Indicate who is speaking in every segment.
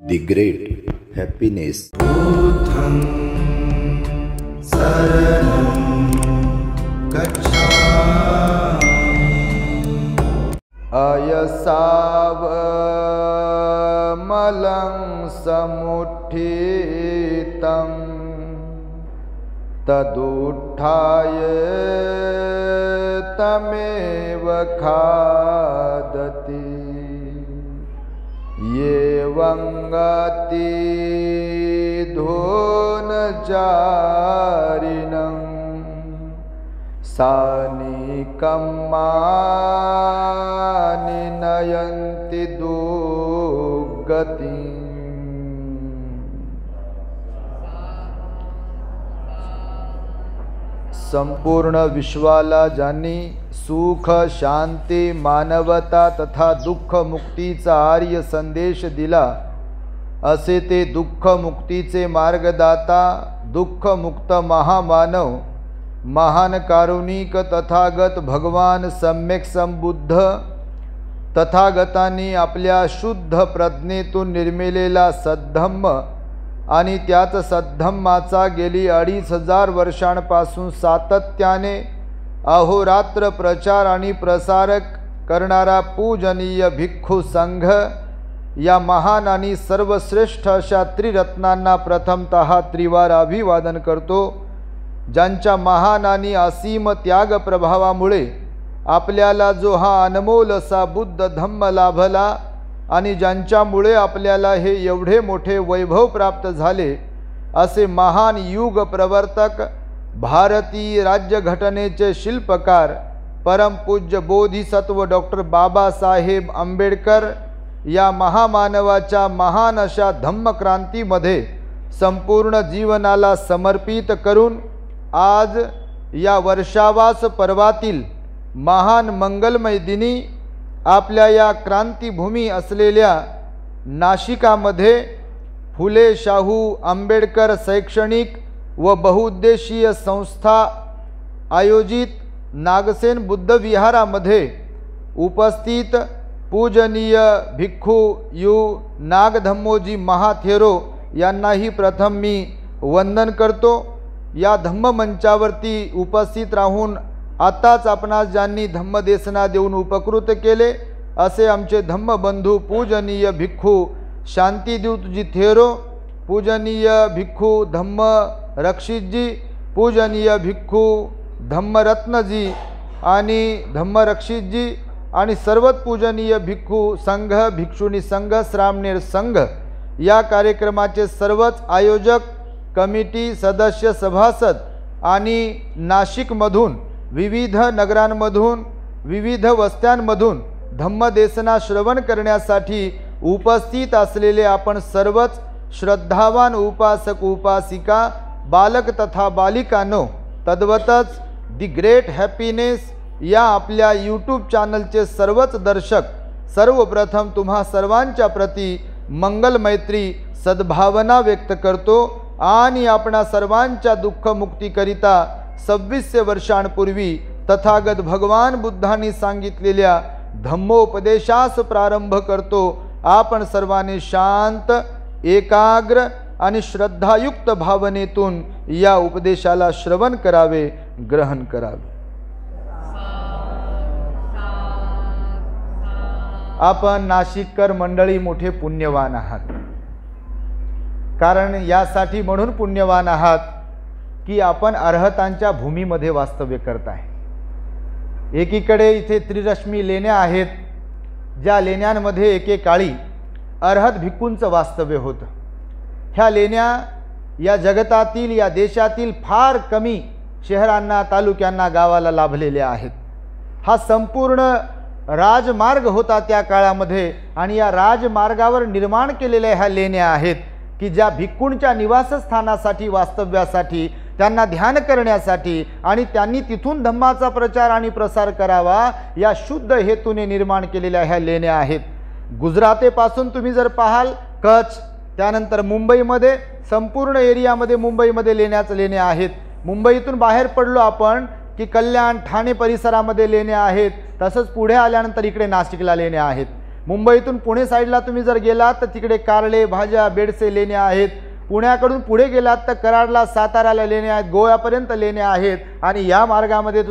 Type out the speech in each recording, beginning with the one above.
Speaker 1: The great happiness.
Speaker 2: Buddham saranam gacchami.
Speaker 3: Ayasavamalang samuthitam tadutthaye tameva khadati येवंगति धोनचारिणं सानिकम्मानि नयन्ति दुर्गतिम्। संपूर्ण विश्वाला ज्यांनी सुख शांती मानवता तथा दुःख मुक्तीचा आर्य संदेश दिला, असे ते दुःख मुक्तीचे मार्गदाता दुःख मुक्त महामानव महान कारुणिक तथागत भगवान सम्यक संबुद्ध तथागतांनी आपल्या शुद्ध प्रज्ञेतून निर्मिलेला सद्धम्म आणि त्याच सद्धम्माचा गेली 2500 वर्षांपासून सातत्याने अहोरात्र प्रचार आणि प्रसारक करणारा पूजनीय भिक्खू संघ या महान आणि सर्वश्रेष्ठ अशा त्रिरत्नांना प्रथमतः त्रिवार अभिवादन करतो, ज्यांच्या महान आणि असीम त्याग प्रभावामुळे आपल्याला जो हा अनमोल असा बुद्ध धम्म लाभला आणि ज्यांच्यामुळे आपल्याला हे एवढे मोठे वैभव प्राप्त झाले, असे महान युग प्रवर्तक भारतीय राज्यघटनेचे शिल्पकार परमपूज्य बोधिसत्व डॉक्टर बाबासाहेब आंबेडकर या महामानवाच्या महान अशा धम्मक्रांतीमध्ये संपूर्ण जीवनाला समर्पित करून आज या वर्षावास पर्वातील महान मंगलमय दिनी आपल्या या क्रांतीभूमी असलेल्या नाशिकामध्ये फुले शाहू आंबेडकर शैक्षणिक व बहुउद्देशीय संस्था आयोजित नागसेन बुद्ध विहारामध्ये उपस्थित पूजनीय भिक्खू यू नागधम्मोजी महाथेरो यांनाही प्रथम मी वंदन करतो। या धम्ममंचावरती उपस्थित राहून आताच आपणास ज्यांनी धम्मदेशना देऊन उपकृत केले, असे आमचे धम्मबंधू पूजनीय भिक्खू शांतिदूतजी थेरो, पूजनीय भिक्खू धम्म रक्षितजी, पूजनीय भिक्खू धम्मरत्नजी आणि धम्मरक्षितजी आणि सर्वच पूजनीय भिक्खू संघ भिक्षुणी संघ श्रामणेर संघ या कार्यक्रमाचे सर्वच आयोजक कमिटी सदस्य सभासद आणि नाशिकमधून विविध नगरांमधून विविध वस्त्यांमधून धम्मदेशना श्रवण करण्यासाठी उपस्थित असलेले आपण सर्वच श्रद्धावान उपासक उपासिका बालक तथा बालिकांनो, तद्वतच दी ग्रेट हॅपीनेस या आपल्या यूट्यूब चॅनलचे सर्वच दर्शक, सर्वप्रथम तुम्हा सर्वांच्या प्रती मंगल मैत्री सद्भावना व्यक्त करतो आणि आपणा सर्वांच्या दुःखमुक्तीकरिता 2600 वर्षांपूर्वी तथागत भगवान बुद्धांनी सांगितलेल्या धम्मोपदेशास प्रारंभ करतो। आपण सर्वांनी शांत एकाग्र आणि श्रद्धायुक्त भावनेतून या उपदेशाला श्रवण करावे, ग्रहण करावे। आपण नाशिककर मंडळी मोठे पुण्यवान आहात, कारण यासाठी म्हणून पुण्यवान आहात की आपण अर्हतांच्या भूमीमध्ये वास्तव्य करताय। एकीकडे इथे त्रिरश्मी लेण्या आहेत, ज्या लेण्यांमध्ये एकेकाळी अर्हत भिक्खूंचं वास्तव्य होतं। ह्या लेण्या या जगतातील या देशातील फार कमी शहरांना तालुक्यांना गावाला लाभलेल्या आहेत। हा संपूर्ण राजमार्ग होता त्या काळामध्ये आणि या राजमार्गावर निर्माण केलेल्या ह्या लेण्या आहेत की ज्या भिक्खूंच्या निवासस्थानासाठी वास्तव्यासाठी त्यांना ध्यान करण्यासाठी आणि त्यांनी तिथून धम्माचा प्रचार आणि प्रसार करावा या शुद्ध हेतूने निर्माण केलेल्या ह्या लेण्या आहेत। गुजरातेपासून तुम्ही जर पाहाल कच्छ, त्यानंतर मुंबईमध्ये संपूर्ण एरियामध्ये मुंबईमध्ये लेण्या आहेत। मुंबईतून बाहेर पडलो आपण की कल्याण ठाणे परिसरामध्ये लेण्या आहेत, तसंच पुढे आल्यानंतर इकडे नाशिकला लेण्या आहेत। मुंबईतून पुणे साईडला तुम्ही जर गेलात तर तिकडे कारले, भाज्या, बेडसे लेण्या आहेत. पुण्याकडून पुढे गेलात तर कराडला, साताराला लेण्या आहेत, गोव्यापर्यंत लेण्या आहेत. आणि या मार्गामध्ये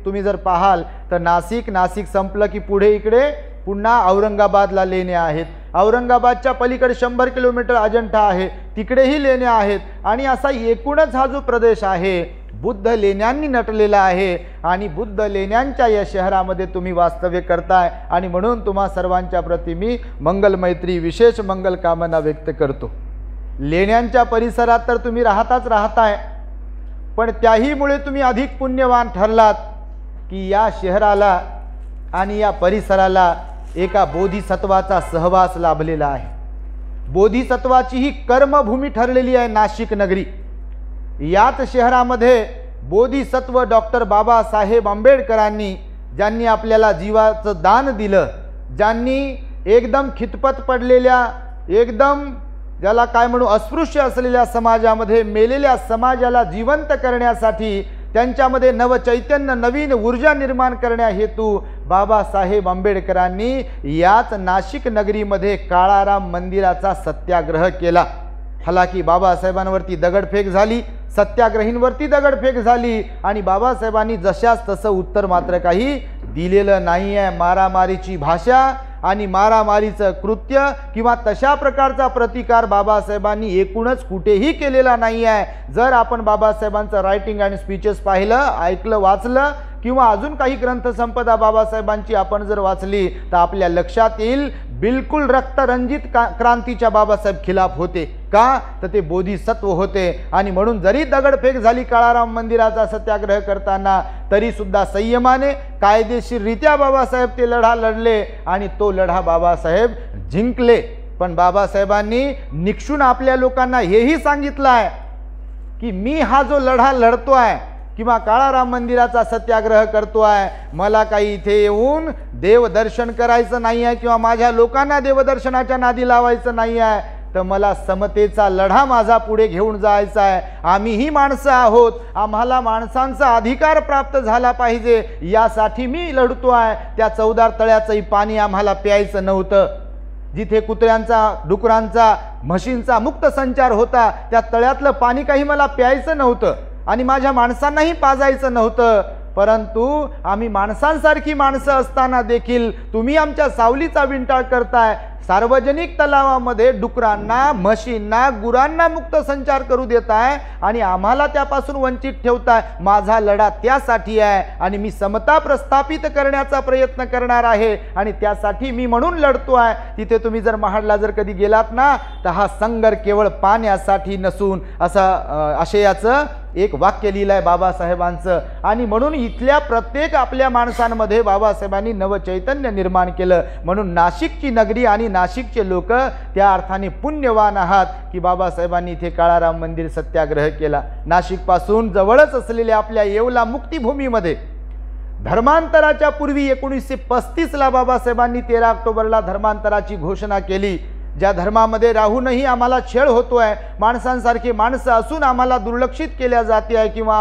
Speaker 3: तुम्ही जर पाहाल तर नाशिक संपलं की पुढे इकडे पुन्हा औरंगाबादला लेण्या आहेत. औरंगाबादच्या पलीकडे 100 किलोमीटर अजंठा आहे, तिकडेही लेण्या आहेत. आणि असा एकूणच हा जो प्रदेश आहे बुद्ध लेण्यांनी नटलेला आहे. आणि बुद्ध लेण्यांच्या या शहरामध्ये तुम्ही वास्तव्य करताय. आणि म्हणून तुम्हा सर्वांच्या प्रती मी मंगलमैत्री, विशेष मंगल कामना व्यक्त करतो. लेण्यांच्या परिसरात तर तुम्ही राहताय, पण त्याहीमुळे तुम्ही अधिक पुण्यवान ठरलात की या शहराला आणि या परिसराला एका बोधिसत्वाचा सहवास लाभलेला आहे. बोधिसत्वाची ही कर्मभूमी ठरलेली आहे नाशिक नगरी. याच शहरामध्ये बोधिसत्व डॉक्टर बाबासाहेब आंबेडकरांनी, ज्यांनी आपल्याला जीवाचं दान दिलं, ज्यांनी एकदम खितपत पडलेल्या, एकदम ज्याला काय म्हणू अस्पृश्य असलेल्या समाजामध्ये मेलेल्या समाजाला जिवंत करण्यासाठी, त्यांच्यामध्ये नवचैतन्य, नवीन ऊर्जा निर्माण करण्या हेतू बाबासाहेब आंबेडकरांनी याच नाशिक नगरीमध्ये काळाराम मंदिराचा सत्याग्रह केला. हालाकी बाबासाहेबांवरती दगडफेक झाली, सत्याग्रहींवरती दगडफेक झाली आणि बाबासाहेबांनी जशास तसं उत्तर मात्र काही दिलेलं नाही आहे. मारामारीची भाषा आणि मारामारीचं कृत्य किंवा तशा प्रकारचा प्रतिकार बाबासाहेबांनी एकूणच कुठेही केलेला नाही आहे. जर आपण बाबासाहेबांचं रायटिंग आणि स्पीचेस पाहिलं, ऐकलं, वाचलं किंवा अजून काही ग्रंथसंपदा बाबासाहेबांची आपण जर वाचली तर आपल्या लक्षात येईल बिलकुल रक्तरंजित क्रांतीच्या बाबासाहेब खिलाफ होते. का तर ते बोधिसत्व होते. आणि म्हणून जरी दगडफेक झाली काळाराम मंदिराचा सत्याग्रह करताना, तरी सुद्धा संयमाने कायदेशीररित्या बाबासाहेब ते लढा लढले आणि तो लढा बाबासाहेब जिंकले. पण बाबासाहेबांनी निक्षून आपल्या लोकांना हेही सांगितलं आहे की मी हा जो लढा लढतोय किंवा काळाराम मंदिराचा सत्याग्रह करतोय, मला काही इथे येऊन देवदर्शन करायचं नाही आहे किंवा माझ्या लोकांना देवदर्शनाच्या नादी लावायचं नाही आहे, तर मला समतेचा लढा माझा पुढे घेऊन जायचा आहे. आम्हीही माणसं आहोत, आम्हाला माणसांचा अधिकार प्राप्त झाला पाहिजे, यासाठी मी लढतो आहे. त्या 14 तळ्याचंही पाणी आम्हाला प्यायचं नव्हतं. जिथे कुत्र्यांचा, डुकरांचा, म्हशींचा मुक्त संचार होता, त्या तळ्यातलं पाणी काही मला प्यायचं नव्हतं आणि माझ्या माणसांनाही पाजायचं नव्हतं. परंतु आम्ही माणसांसारखी माणसं असताना देखील तुम्ही आमच्या सावलीचा विंटाळ करताय. सार्वजनिक तलावामध्ये डुकरांना, म्हशींना, गुरांना मुक्त संचार करू देताय आणि आम्हाला त्यापासून वंचित ठेवताय. माझा लढा त्यासाठी आहे आणि मी समता प्रस्थापित करण्याचा प्रयत्न करणार आहे आणि त्यासाठी मी म्हणून लढतो आहे. तिथे तुम्ही जर महाडला जर कधी गेलात ना, तर हा संघर्ष केवळ पाण्यासाठी नसून असं आशयाचं एक वाक्य लिहिलं आहे बाबासाहेबांचं. आणि म्हणून इथल्या प्रत्येक आपल्या माणसांमध्ये बाबासाहेबांनी नवचैतन्य निर्माण केलं. म्हणून नाशिकची नगरी आणि नाशिकचे लोक त्या अर्थाने पुण्यवान आहात की बाबासाहेबांनी इथे काळाराम मंदिर सत्याग्रह केला. नाशिकपासून जवळच असलेल्या आपल्या येवला मुक्तिभूमीमध्ये धर्मांतराच्या पूर्वी 1935ला बाबासाहेबांनी 13 ऑक्टोबरला धर्मांतराची घोषणा केली. ज्या धर्मामध्ये राहूनही आम्हाला छळ होतोय, माणसांसारखी माणसं असून आम्हाला दुर्लक्षित केल्या जाते आहे किंवा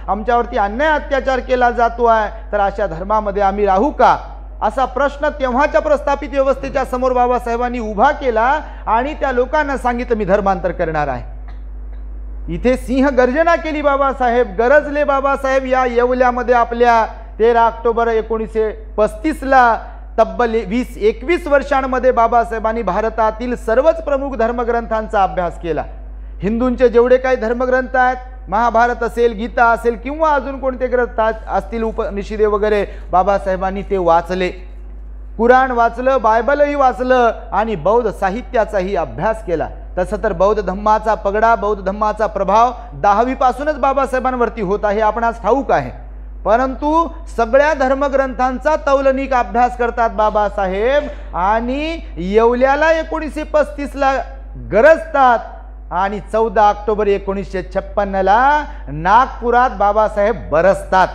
Speaker 3: आमच्यावरती अन्याय अत्याचार केला जातो आहे, तर अशा धर्मामध्ये आम्ही राहू का, असा प्रश्न तेव्हाच्या प्रस्थापित व्यवस्थेच्या समोर बाबासाहेबांनी उभा केला आणि त्या लोकांना सांगितलं मी धर्मांतर करणार आहे. इथे सिंह गर्जना केली बाबासाहेब, गरजले बाबासाहेब या येवल्यामध्ये आपल्या 13 ऑक्टोबर 1935ला. तब्बल 20-21 वर्षांमध्ये बाबासाहेबांनी भारतातील सर्वच प्रमुख धर्मग्रंथांचा अभ्यास केला. हिंदूंचे जेवढे काही धर्मग्रंथ आहेत, महाभारत असेल, गीता असेल किंवा अजून कोणते ग्रंथ असतील, उपनिषदे वगैरे, बाबासाहेबांनी ते वाचले. कुराण वाचलं, बायबलही वाचलं आणि बौद्ध साहित्याचाही अभ्यास केला. तसं तर बौद्ध धम्माचा पगडा, बौद्ध धम्माचा प्रभाव 10वी पासूनच बाबासाहेबांवरती होता हे आपणास ठाऊक आहे. परंतु सगळ्या धर्मग्रंथांचा तौलनिक अभ्यास करतात बाबासाहेब आणि येवल्याला 1935ला गरजतात आणि 14 ऑक्टोबर 1956ला नागपुरात बाबासाहेब बरसतात.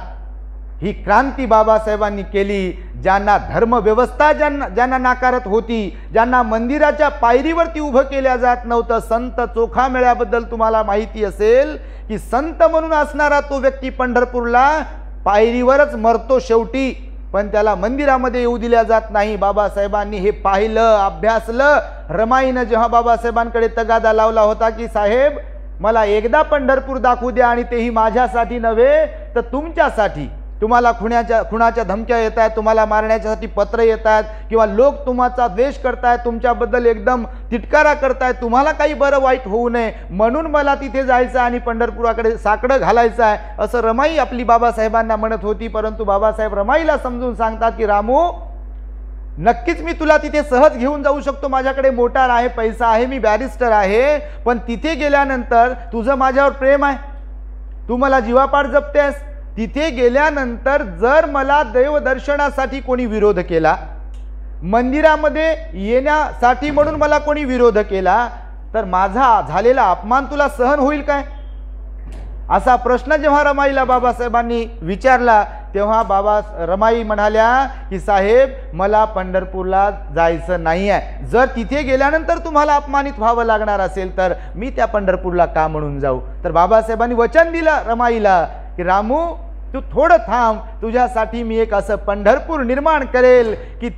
Speaker 3: ही क्रांती बाबासाहेबांनी केली. ज्यांना धर्मव्यवस्था ज्यांना नाकारत होती, ज्यांना मंदिराच्या पायरीवरती उभं केल्या जात नव्हतं. संत चोखामेळ्याबद्दल तुम्हाला माहिती असेल की संत म्हणून असणारा तो व्यक्ती पंढरपूरला पायरीवरच मरतो शेवटी. पण त्याला मंदिरामध्ये येऊ दिल्या जात नाही. बाबासाहेबांनी हे पाहिलं, अभ्यासलं. रमाईनं जेव्हा बाबासाहेबांकडे तगादा लावला होता की साहेब मला एकदा पंढरपूर दाखवू द्या, आणि तेही माझ्यासाठी नव्हे तर तुमच्यासाठी. तुम्हाला खुणाच्या धमक्या येत आहेत, तुम्हाला मारण्यासाठी पत्र येत आहेत, किंवा लोक तुमचा द्वेष करतायत, तुमच्याबद्दल एकदम तिटकारा करतायत, तुम्हाला काही बरं वाईट होऊ नये म्हणून मला तिथे जायचं आणि पंढरपुराकडे साकडं घालायचं आहे, असं रमाई आपली बाबासाहेबांना म्हणत होती. परंतु बाबासाहेब रमाईला समजून सांगतात की रामू, नक्कीच मी तुला तिथे सहज घेऊन जाऊ शकतो, माझ्याकडे मोटार आहे, पैसा आहे, मी बॅरिस्टर आहे, पण तिथे गेल्यानंतर तुझं माझ्यावर प्रेम आहे, तू मला जीवापाड जपतेस. तिथे गेल्यानंतर जर मला देवदर्शनासाठी कोणी विरोध केला, मंदिरामध्ये येण्यासाठी म्हणून मला कोणी विरोध केला, तर माझा झालेला अपमान तुला सहन होईल काय? असा प्रश्न जेव्हा रमाईला बाबासाहेबांनी विचारला, तेव्हा रमाई म्हणाल्या की साहेब मला पंढरपूरला जायचं नाही आहे, जर तिथे गेल्यानंतर तुम्हाला अपमानित व्हावं लागणार असेल तर मी त्या पंढरपूरला का म्हणून जाऊ? तर बाबासाहेबांनी वचन दिलं रमाईला की रामू तू थोडं थांब, तुझ्यासाठी मी एक असं पंढरपूर निर्माण करेल की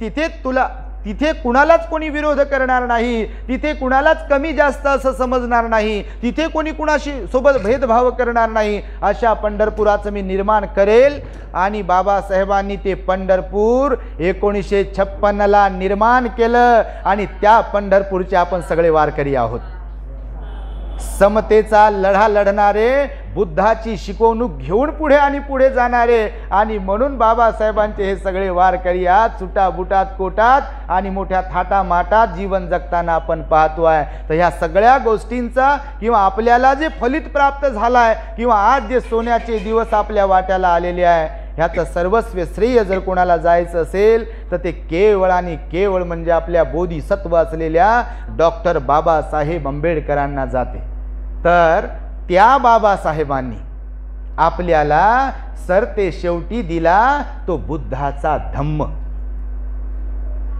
Speaker 3: तिथे कुणालाच कोणी विरोध करणार नाही, तिथे कुणालाच कमी जास्त असं समजणार नाही, तिथे कोणी कुणाशी सोबत भेदभाव करणार नाही, अशा पंढरपुराचं मी निर्माण करेल. आणि बाबासाहेबांनी ते पंढरपूर 1956ला निर्माण केलं, आणि त्या पंढरपूरचे आपण सगळे वारकरी आहोत. समतेचा लढा लढणारे, बुद्धाची शिकवणूक घेऊन पुढे आणि पुढे जाणारे, आणि म्हणून बाबासाहेबांचे हे सगळे वारकरी आज सुटाबुटात कोटात आणि मोठ्या थाटामाटात जीवन जगताना आपण पाहतो आहे. तर ह्या सगळ्या गोष्टींचा किंवा आपल्याला जे फलित प्राप्त झालं आहे, किंवा आज जे सोन्याचे दिवस आपल्या वाट्याला आलेले आहे, ह्याचं सर्वस्व श्रेय जर कोणाला जायचं असेल तर ते केवळ आणि केवळ म्हणजे आपल्या बोधिसत्व असलेल्या डॉक्टर बाबासाहेब आंबेडकरांना जाते. तर त्या बाबासाहेबांनी आपल्याला सरते शेवटी दिला तो बुद्धाचा धम्म.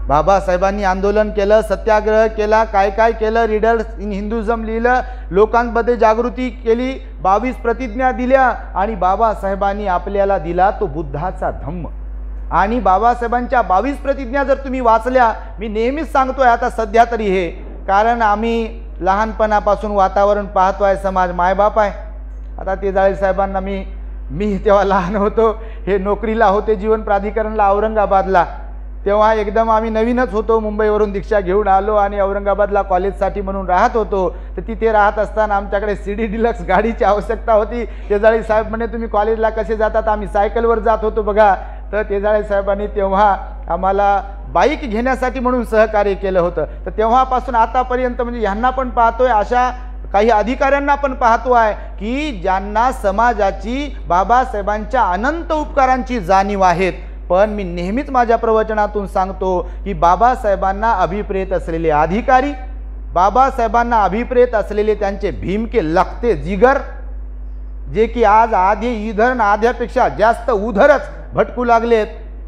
Speaker 3: बाबासाहेबांनी आंदोलन केलं, सत्याग्रह केला, काय काय केलं, रीडर्स इन हिंदुइझम लिहिलं, लोकांमध्ये जागृती केली, 22 प्रतिज्ञा दिल्या, आणि बाबासाहेबांनी आपल्याला दिला तो बुद्धाचा धम्म. आणि बाबासाहेबांच्या 22 प्रतिज्ञा जर तुम्ही वाचल्या, मी नेहमीच सांगतोय आता सध्या तरी हे, कारण आम्ही लहानपणापासून वातावरण पाहतोय, समाज मायबाप आहे. आता तेजाळे साहेबांना मी तेव्हा लहान होतो, हे नोकरीला होते जीवन प्राधिकरणला औरंगाबादला, तेव्हा एकदम आम्ही नवीनच होतो, मुंबईवरून दीक्षा घेऊन आलो आणि औरंगाबादला कॉलेजसाठी म्हणून राहत होतो. तर तिथे राहत असताना आमच्याकडे CD डिलक्स गाडीची आवश्यकता होती. तेजाळे साहेब म्हणे तुम्ही कॉलेजला कसे जातात? आम्ही सायकलवर जात होतो बघा. तर तेजाळे साहेबांनी तेव्हा आम्हाला बाईक घेण्यासाठी म्हणून सहकार्य केलं होतं. तर तेव्हापासून आतापर्यंत म्हणजे ह्यांना पण पाहतोय, अशा काही अधिकाऱ्यांना पण पाहतो आहे की ज्यांना समाजाची बाबासाहेबांच्या अनंत उपकारांची जाणीव आहेत. पण मी नेहमीच माझ्या प्रवचनातून सांगतो की बाबासाहेबांना अभिप्रेत असलेले अधिकारी, बाबासाहेबांना अभिप्रेत असलेले त्यांचे भीमके लखते जिगर, जे की आज आधी इधर आध्यापेक्षा जास्त उधरच भटकू लागलेत,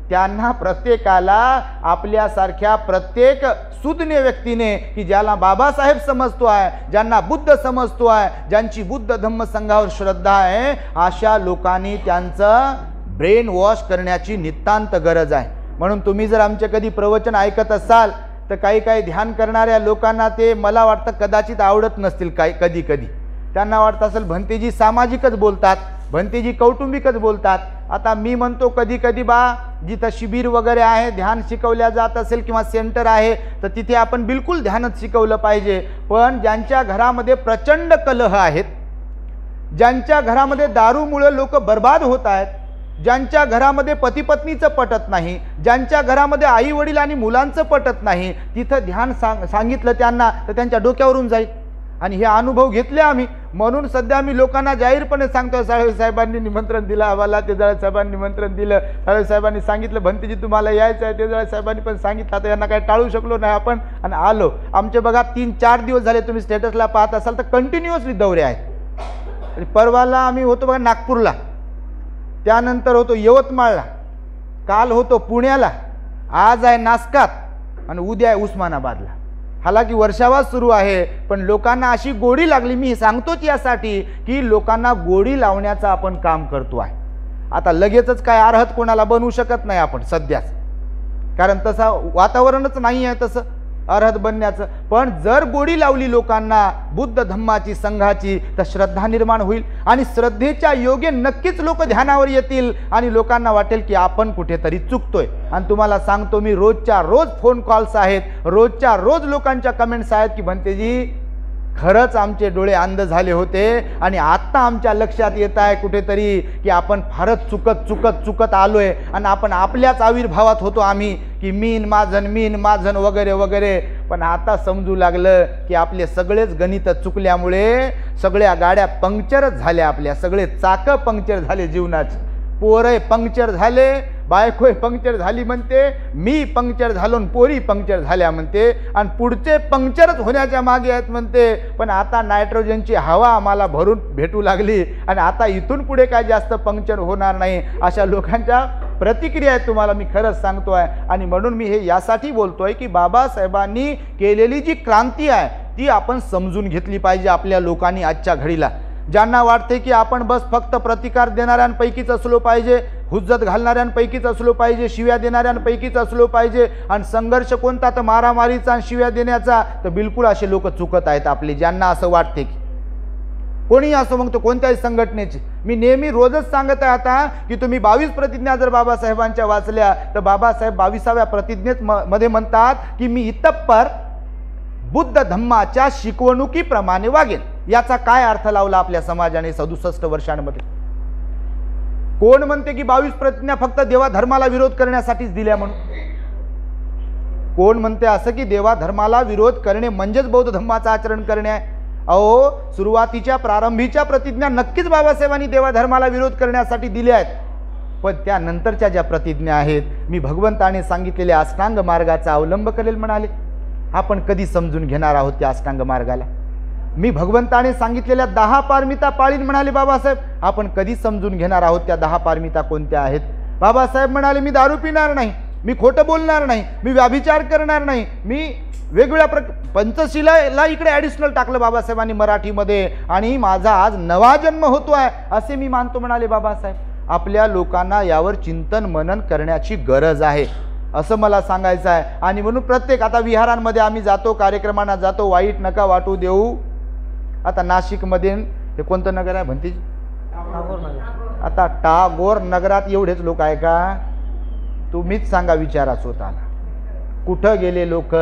Speaker 3: त्यांना प्रत्येकाला आपल्यासारख्या प्रत्येक सुज्ञ व्यक्तीने की ज्याला बाबासाहेब समजतो आहे, ज्यांना बुद्ध समजतो आहे, ज्यांची बुद्ध धम्म संघावर श्रद्धा आहे, अशा लोकांनी त्यांचं ब्रेन वॉश करण्याची नितांत गरज आहे. म्हणून तुम्ही जर आमचे कधी प्रवचन ऐकत असाल तर काही काही ध्यान करणाऱ्या लोकांना ते मला वाटतं कदाचित आवडत नसतील, कधी कधी त्यांना वाटतं असेल भंतेजी सामाजिकच बोलतात, भंतेजी कौटुंबिकच बोलतात. आता मी म्हणतो कधी कधी जिथं शिबिर वगैरे आहे, ध्यान शिकवल्या जात असेल किंवा सेंटर आहे, तर तिथे आपण बिलकुल ध्यानच शिकवलं पाहिजे. पण ज्यांच्या घरामध्ये प्रचंड कलह आहेत, ज्यांच्या घरामध्ये दारूमुळे लोक बर्बाद होत आहेत, ज्यांच्या घरामध्ये पती पत्नीचं पटत नाही, ज्यांच्या घरामध्ये आई वडील आणि मुलांचं पटत नाही, तिथं ध्यान सांगितलं त्यांना तर त्यांच्या डोक्यावरून जाईल. आणि हे अनुभव घेतले आम्ही, म्हणून सध्या मी लोकांना जाहीरपणे सांगतो, साहेबांनी निमंत्रण दिलं आम्हाला, तेजाळे साहेबांनी निमंत्रण दिलं, साहेबांनी सांगितलं भंतेजी तुम्हाला यायचं आहे, तेजाळे साहेबांनी पण सांगितलं, आता यांना काही टाळू शकलो नाही आपण आणि आलो. आमचे बघा 3-4 दिवस झाले, तुम्ही स्टेटसला पाहत असाल तर कंटिन्युअसली दौरे आहेत. परवाला आम्ही होतो बघा नागपूरला, त्यानंतर होतो यवतमाळला, काल होतो पुण्याला, आज आहे नाशकात आणि उद्या आहे उस्मानाबादला. हालाकी वर्षावास सुरू आहे, पण लोकांना अशी गोडी लागली. मी सांगतोच यासाठी की लोकांना गोडी लावण्याचं आपण काम करतो आहे. आता लगेचच काय अर्हत कोणाला बनवू शकत नाही आपण सध्याच, कारण तसं वातावरणच नाही आहे तसं अर्हत बनण्याचं. पण जर गोडी लावली लोकांना बुद्ध धम्माची संघाची तर श्रद्धा निर्माण होईल आणि श्रद्धेच्या योगे नक्कीच लोक ध्यानावर येतील आणि लोकांना वाटेल की आपण कुठेतरी चुकतोय. आणि तुम्हाला सांगतो मी, रोजच्या रोज फोन कॉल्स आहेत, रोजच्या रोज लोकांच्या कमेंट्स आहेत की भंतेजी खरंच आमचे डोळे अंध झाले होते आणि आत्ता आमच्या लक्षात येत आहे कुठेतरी की आपण फारच चुकत आलोय आणि आपण आपल्याच आविर्भावात होतो आम्ही की मीन माझन वगैरे वगैरे. पण आता समजू लागलं की आपले सगळेच गणित चुकल्यामुळे सगळ्या गाड्या पंक्चरच झाल्या, आपल्या सगळे चाकं पंक्चर झाले जीवनाचे. पोरं पंक्चर झाले, बायकोय पंक्चर झाली म्हणते, मी पंक्चर झालो पोरी पंक्चर झाल्या म्हणते आणि पुढचे पंक्चरच होण्याच्या मागे आहेत म्हणते. पण आता नायट्रोजनची हवा आम्हाला भरून भेटू लागली आणि आता इथून पुढे काय जास्त पंक्चर होणार नाही, अशा लोकांच्या प्रतिक्रिया आहेत तुम्हाला मी खरंच सांगतोय. आणि म्हणून मी हे यासाठी बोलतोय की बाबासाहेबांनी केलेली जी क्रांती आहे ती आपण समजून घेतली पाहिजे आपल्या लोकांनी आजच्या घडीला. ज्यांना वाटते की आपण बस फक्त प्रतिकार देणाऱ्यांपैकीच असलो पाहिजे, हुज्जत घालणाऱ्यांपैकीच असलो पाहिजे, शिव्या देणाऱ्यांपैकीच असलो पाहिजे आणि संघर्ष कोणता तर मारामारीचा आणि शिव्या देण्याचा, तर बिलकुल असे लोक चुकत आहेत आपले. ज्यांना असं वाटते की कोणी असो मग तो कोणत्याही संघटनेचे, मी नेहमी रोजच सांगत आहे आता की तुम्ही 22 प्रतिज्ञा जर बाबासाहेबांच्या वाचल्या तर बाबासाहेब 22व्या प्रतिज्ञेत मध्ये म्हणतात की मी इतप्पर बुद्ध धम्माच्या शिकवणुकीप्रमाणे वागेन. याचा काय अर्थ लावला आपल्या समाजाने 67 वर्षांमध्ये? कोण म्हणते की 22 प्रतिज्ञा फक्त देवा धर्माला विरोध करण्यासाठीच दिल्या म्हणून? कोण म्हणते असं की देवा धर्माला विरोध करणे म्हणजेच बौद्ध धम्माचं आचरण करणे आहे? अहो, सुरुवातीच्या प्रारंभीच्या प्रतिज्ञा नक्कीच बाबासाहेबांनी देवा धर्माला विरोध करण्यासाठी दिल्या आहेत, पण त्यानंतरच्या ज्या प्रतिज्ञा आहेत, मी भगवंताने सांगितलेल्या अष्टांग मार्गाचा अवलंब करेल म्हणाले. आपण कधी समजून घेणार आहोत त्या अष्टांग मार्गाला? मी भगवंताने सांगितलेल्या 10 पारमिता पाळीन म्हणाले बाबासाहेब. आपण कधी समजून घेणार आहोत त्या 10 पारमिता कोणत्या आहेत? बाबासाहेब म्हणाले मी दारू पिणार नाही, मी खोटं बोलणार नाही, मी व्याभिचार करणार नाही, मी वेगवेगळ्या पंचशिलाला इकडे ॲडिशनल टाकलं बाबासाहेबांनी मराठीमध्ये, आणि माझा आज नवा जन्म होतोय असे मी मानतो म्हणाले बाबासाहेब. आपल्या लोकांना यावर चिंतन मनन करण्याची गरज आहे असं मला सांगायचं आहे. आणि म्हणून प्रत्येक आता विहारांमध्ये आम्ही जातो, कार्यक्रमांना जातो, वाईट नका वाटू देऊ. आता नाशिकमध्ये हे कोणतं नगर आहे भंतीजी? आता टागोर नगरात एवढेच लोक आहे का? तुम्हीच सांगा विचारा स्वतःला, कुठं गेले लोक?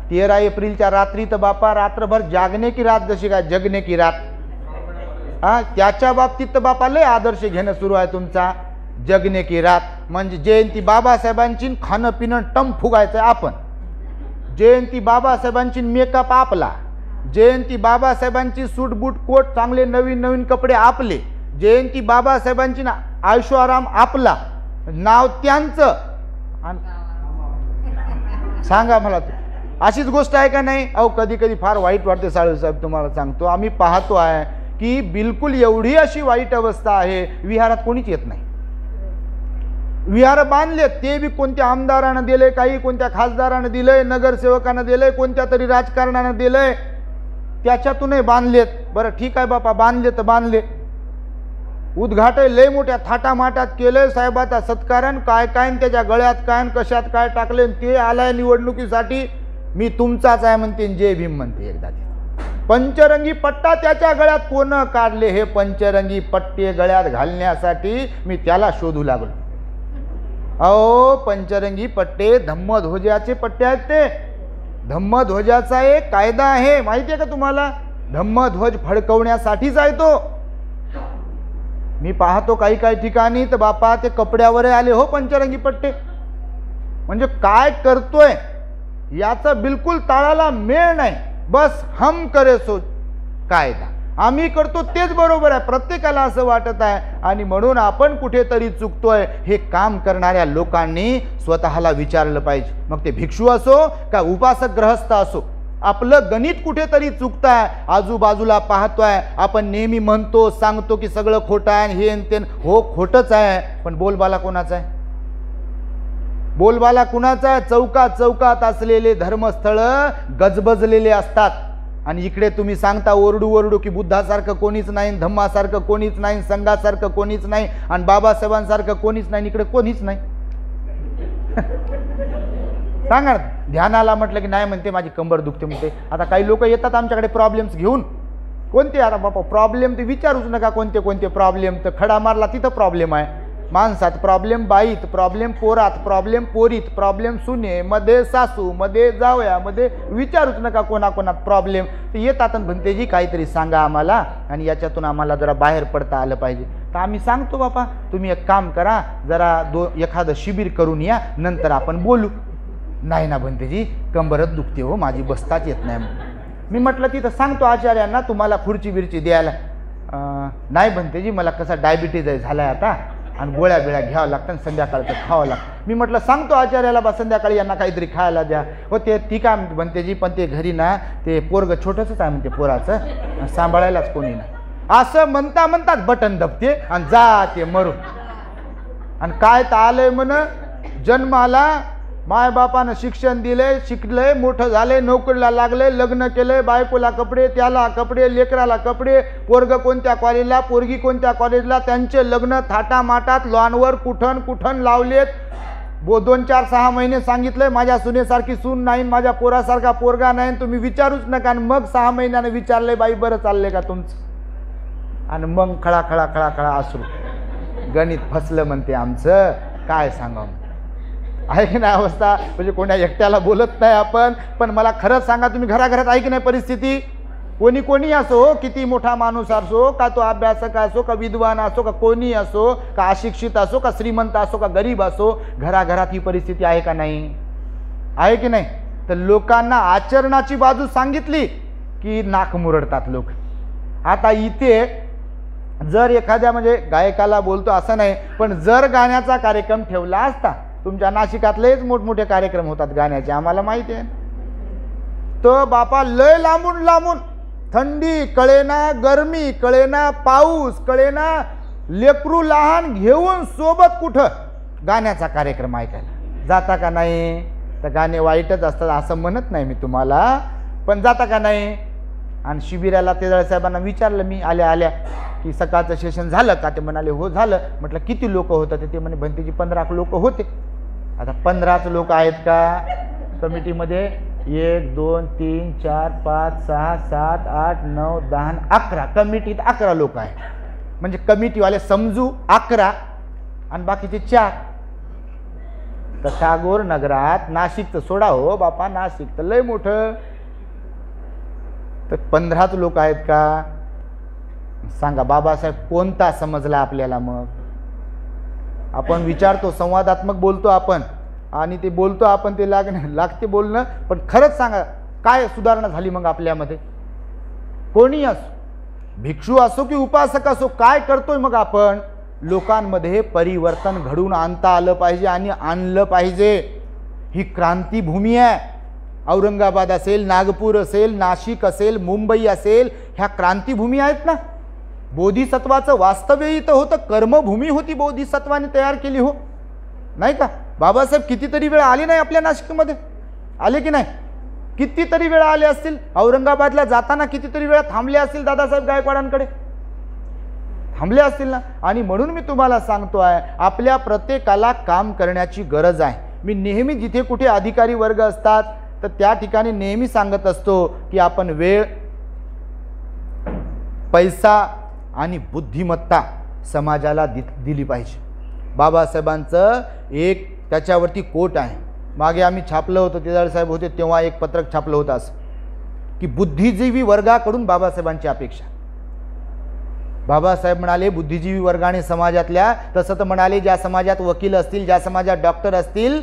Speaker 3: 13 एप्रिलच्या रात्री तर बापा रात्रभर जागणे की रात, जशी काय जगणे की रात. त्याच्या बाबतीत तर बापा लय आदर्श घेणं सुरू आहे तुमचा. जगणे की रात म्हणजे जयंती बाबासाहेबांची खाणं पिणं टम फुगायचं आपण. जयंती बाबासाहेबांची मेकअप आपला, जयंती बाबासाहेबांची सूट बूट कोट चांगले नवीन नवीन कपडे आपले, जयंती बाबासाहेबांची आयुष्य आराम आपला, नाव त्यांचं. सांगा मला अशीच गोष्ट आहे का नाही? अहो कधी कधी फार वाईट वाटते साळेसाहेब, तुम्हाला सांगतो. आम्ही पाहतो आहे की बिलकुल एवढी अशी वाईट अवस्था आहे, विहारात कोणीच येत नाही. विहार बांधले ते बी कोणत्या आमदारानं दिले, काही कोणत्या खासदारानं दिलंय, नगरसेवकानं दिलंय, कोणत्या तरी राजकारणानं दिलंय, त्याच्यातूनही बांधलेत. बरं ठीक आहे बापा, बांधले तर बांधले. उद्घाटन लय मोठ्या थाटामाटात केलंय, साहेबाचा सत्कारण काय काय, त्याच्या गळ्यात काय कशात काय टाकले, ते आलाय निवडणुकीसाठी, मी तुमचाच आहे म्हणते, जय भीम म्हणते. एकदा पंचरंगी पट्टा त्याच्या गळ्यात कोण काढले? हे पंचरंगी पट्टे गळ्यात घालण्यासाठी मी त्याला शोधू लागलो. अहो पंचरंगी पट्टे धम्मध्वजाचे पट्टे आहेत. ते धम्मध्वजाचा एक कायदा आहे माहिती आहे का तुम्हाला? धम्मध्वज फडकवण्यासाठीच आहे तो. मी पाहतो काही काही ठिकाणी तर बापा ते कपड्यावर आले हो पंचरंगी पट्टे. म्हणजे काय करतोय याचा बिलकुल ताळाला मेळ नाही. बस हम करे सो कायदा, आम्ही करतो तेच बरोबर आहे, प्रत्येकाला असं वाटत आहे. आणि म्हणून आपण कुठेतरी चुकतोय हे काम करणाऱ्या लोकांनी स्वतःला विचारलं पाहिजे. मग ते भिक्षू असो का उपासक ग्रहस्थ असो, आपलं गणित कुठेतरी चुकताय. आजूबाजूला पाहतोय आपण, नेहमी म्हणतो सांगतो की सगळं खोटं आहे, हे ते हो खोटंच आहे, पण बोलबाला कोणाचा आहे? बोलबाला कुणाचा आहे? चौकात चौकात असलेले धर्मस्थळ गजबजलेले असतात. आणि इकडे तुम्ही सांगता ओरडू ओरडू की बुद्धासारखं कोणीच नाही, धम्मासारखं कोणीच नाही, संघासारखं कोणीच नाही आणि बाबासाहेबांसारखं कोणीच नाही, इकडे कोणीच नाही. सांगा ध्यानाला म्हटलं की नाही म्हणते माझी कंबर दुखते म्हणते. आता काही लोक येतात आमच्याकडे प्रॉब्लेम्स घेऊन. कोणते आता बाबा प्रॉब्लेम ते विचारूच नका, कोणते कोणते प्रॉब्लेम. तर खडा मारला तिथं प्रॉब्लेम आहे, माणसात problem, Bait problem, पोरात problem, पोरीत problem, सुने मध्ये, सासू मध्ये, जावयामध्ये, विचारूच नका कोणाकोणात प्रॉब्लेम. तर येतात म्हणते जी काहीतरी सांगा आम्हाला आणि याच्यातून आम्हाला जरा बाहेर पडता आलं पाहिजे. तर आम्ही सांगतो बाबा तुम्ही एक काम करा, जरा एखादं शिबिर करून या, नंतर आपण बोलू. नाही ना भंतेजी कंबरच दुखते हो माझी, बसताच येत नाही. मी म्हटलं तिथं सांगतो आचार्यांना तुम्हाला खुर्ची बिरची द्यायला. नाही भंतेजी मला कसा डायबिटीज आहे झालाय आता आणि गोळ्या बिळ्या घ्यावं लागतं आणि संध्याकाळचं खावं लागतं. मी म्हटलं सांगतो आचार्याला बा संध्याकाळी यांना काहीतरी खायला द्या. हो ते ती काय भंतेजी पण ते घरी ना ते पोरगं छोटंसंच आहे म्हणते, पोराचं सांभाळायलाच कोणी नाही. असं म्हणता म्हणतात बटन दबते आणि जाते मरून. आणि काय तर आलंय म्हण जन्माला मायबापानं शिक्षण दिले, शिकले, मोठं झाले, नोकरीला लागले, लग्न केले, बायकोला कपडे, त्याला कपडे, लेकराला कपडे, पोरग कोणत्या कॉलेजला, पोरगी कोणत्या कॉलेजला, त्यांचे लग्न थाटामाटात लॉनवर कुठन कुठन लावलेत. 2-4-6 महिने सांगितलंय माझ्या सुनेसारखी सून नाही, माझ्या पोरासारखा पोरगा नाही, तुम्ही विचारूच नका. आणि मग 6 महिन्याने विचारले बाई बरं चाललंय का तुमचं, आणि मग खळा खळा खळा खळा अश्रू. गणित फसलं म्हणते आमचं, काय सांगा आहे की नाही अवस्था. म्हणजे कोणा एकट्याला बोलत नाही आपण, पण मला खरंच सांगा तुम्ही घराघरात आहे की नाही परिस्थिती. कोणी कोणी असो, किती मोठा माणूस असो, का तो अभ्यासक असो, का विद्वान असो, का कोणी असो, का अशिक्षित असो, का श्रीमंत असो, का गरीब असो, घराघरात ही परिस्थिती आहे का नाही, आहे की नाही. तर लोकांना आचरणाची बाजू सांगितली की नाक मुरडतात लोक. आता इथे जर एखाद्या म्हणजे गायकाला बोलतो असं नाही, पण जर गाण्याचा कार्यक्रम ठेवला असता, तुमच्या नाशिकातलेच मोठमोठे कार्यक्रम होतात गाण्याचे आम्हाला माहिती आहे, तर बापा लय लांबून लांबून, थंडी कळेना, गरमी कळेना, पाऊस कळेना, लेकरू लहान घेऊन सोबत कुठं गाण्याचा कार्यक्रम ऐकायला जाता का नाही. तर गाणे वाईटच असतात असं म्हणत नाही मी तुम्हाला, पण जाता का नाही. आणि शिबिराला तेजाळे साहेबांना विचारलं मी आल्या आल्या की सकाळचं सेशन झालं का, ते म्हणाले हो झालं. म्हटलं किती लोक होतं, ते म्हणे भंतेजी 15 लोक होते. आता 15च लोक आहेत का कमिटीमध्ये, 1 2 3 4 5 6 7 8 9 10 11 कमिटीत 11 लोक आहेत. म्हणजे कमिटीवाले समजू 11 आणि बाकीचे 4. तर टागोर नगरात, नाशिकचं सोडा हो बापा, नाशिक तर लय मोठं, तर 15च लोक आहेत का सांगा. बाबासाहेब कोणता समजला आपल्याला. मग आपण विचारतो, संवादात्मक बोलतो आपण, आणि ते बोलतो आपण ते लागते बोलणं, पण खरंच सांगा काय सुधारणा झाली मग आपल्यामध्ये. कोणी असो, भिक्षू असो की उपासक असो, काय करतोय मग आपण. लोकांमध्ये परिवर्तन घडवून आणता आलं पाहिजे आणि आणलं पाहिजे. ही क्रांतीभूमी आहे. औरंगाबाद असेल, नागपूर असेल, नाशिक असेल, मुंबई असेल, ह्या क्रांतीभूमी आहेत ना. बोधिसत्वाचं वास्तव्य इथं होतं, कर्मभूमी होती, बोधिसत्वाने तयार केली हो, नाही का. बाबासाहेब कितीतरी वेळा आले नाही आपल्या नाशिकमध्ये, आले की नाही, कितीतरी वेळा आले असतील. औरंगाबादला जाताना कितीतरी वेळा थांबले असतील, दादासाहेब गायकवाडांकडे थांबले असतील ना. आणि म्हणून मी तुम्हाला सांगतो आहे, आपल्या प्रत्येकाला काम करण्याची गरज आहे. मी नेहमी जिथे कुठे अधिकारी वर्ग असतात तर त्या ठिकाणी नेहमी सांगत असतो की आपण वेळ, पैसा आणि बुद्धिमत्ता समाजाला दिली पाहिजे. बाबासाहेबांचं एक त्याच्यावरती कोट आहे. मागे आम्ही छापलं होतं, तेजाळे साहेब होते तेव्हा एक पत्रक छापलं होतं असं की बुद्धिजीवी वर्गाकडून बाबासाहेबांची अपेक्षा. बाबासाहेब म्हणाले बुद्धिजीवी वर्गाने समाजातल्या, तसं तर म्हणाले ज्या समाजात वकील असतील, ज्या समाजात डॉक्टर असतील,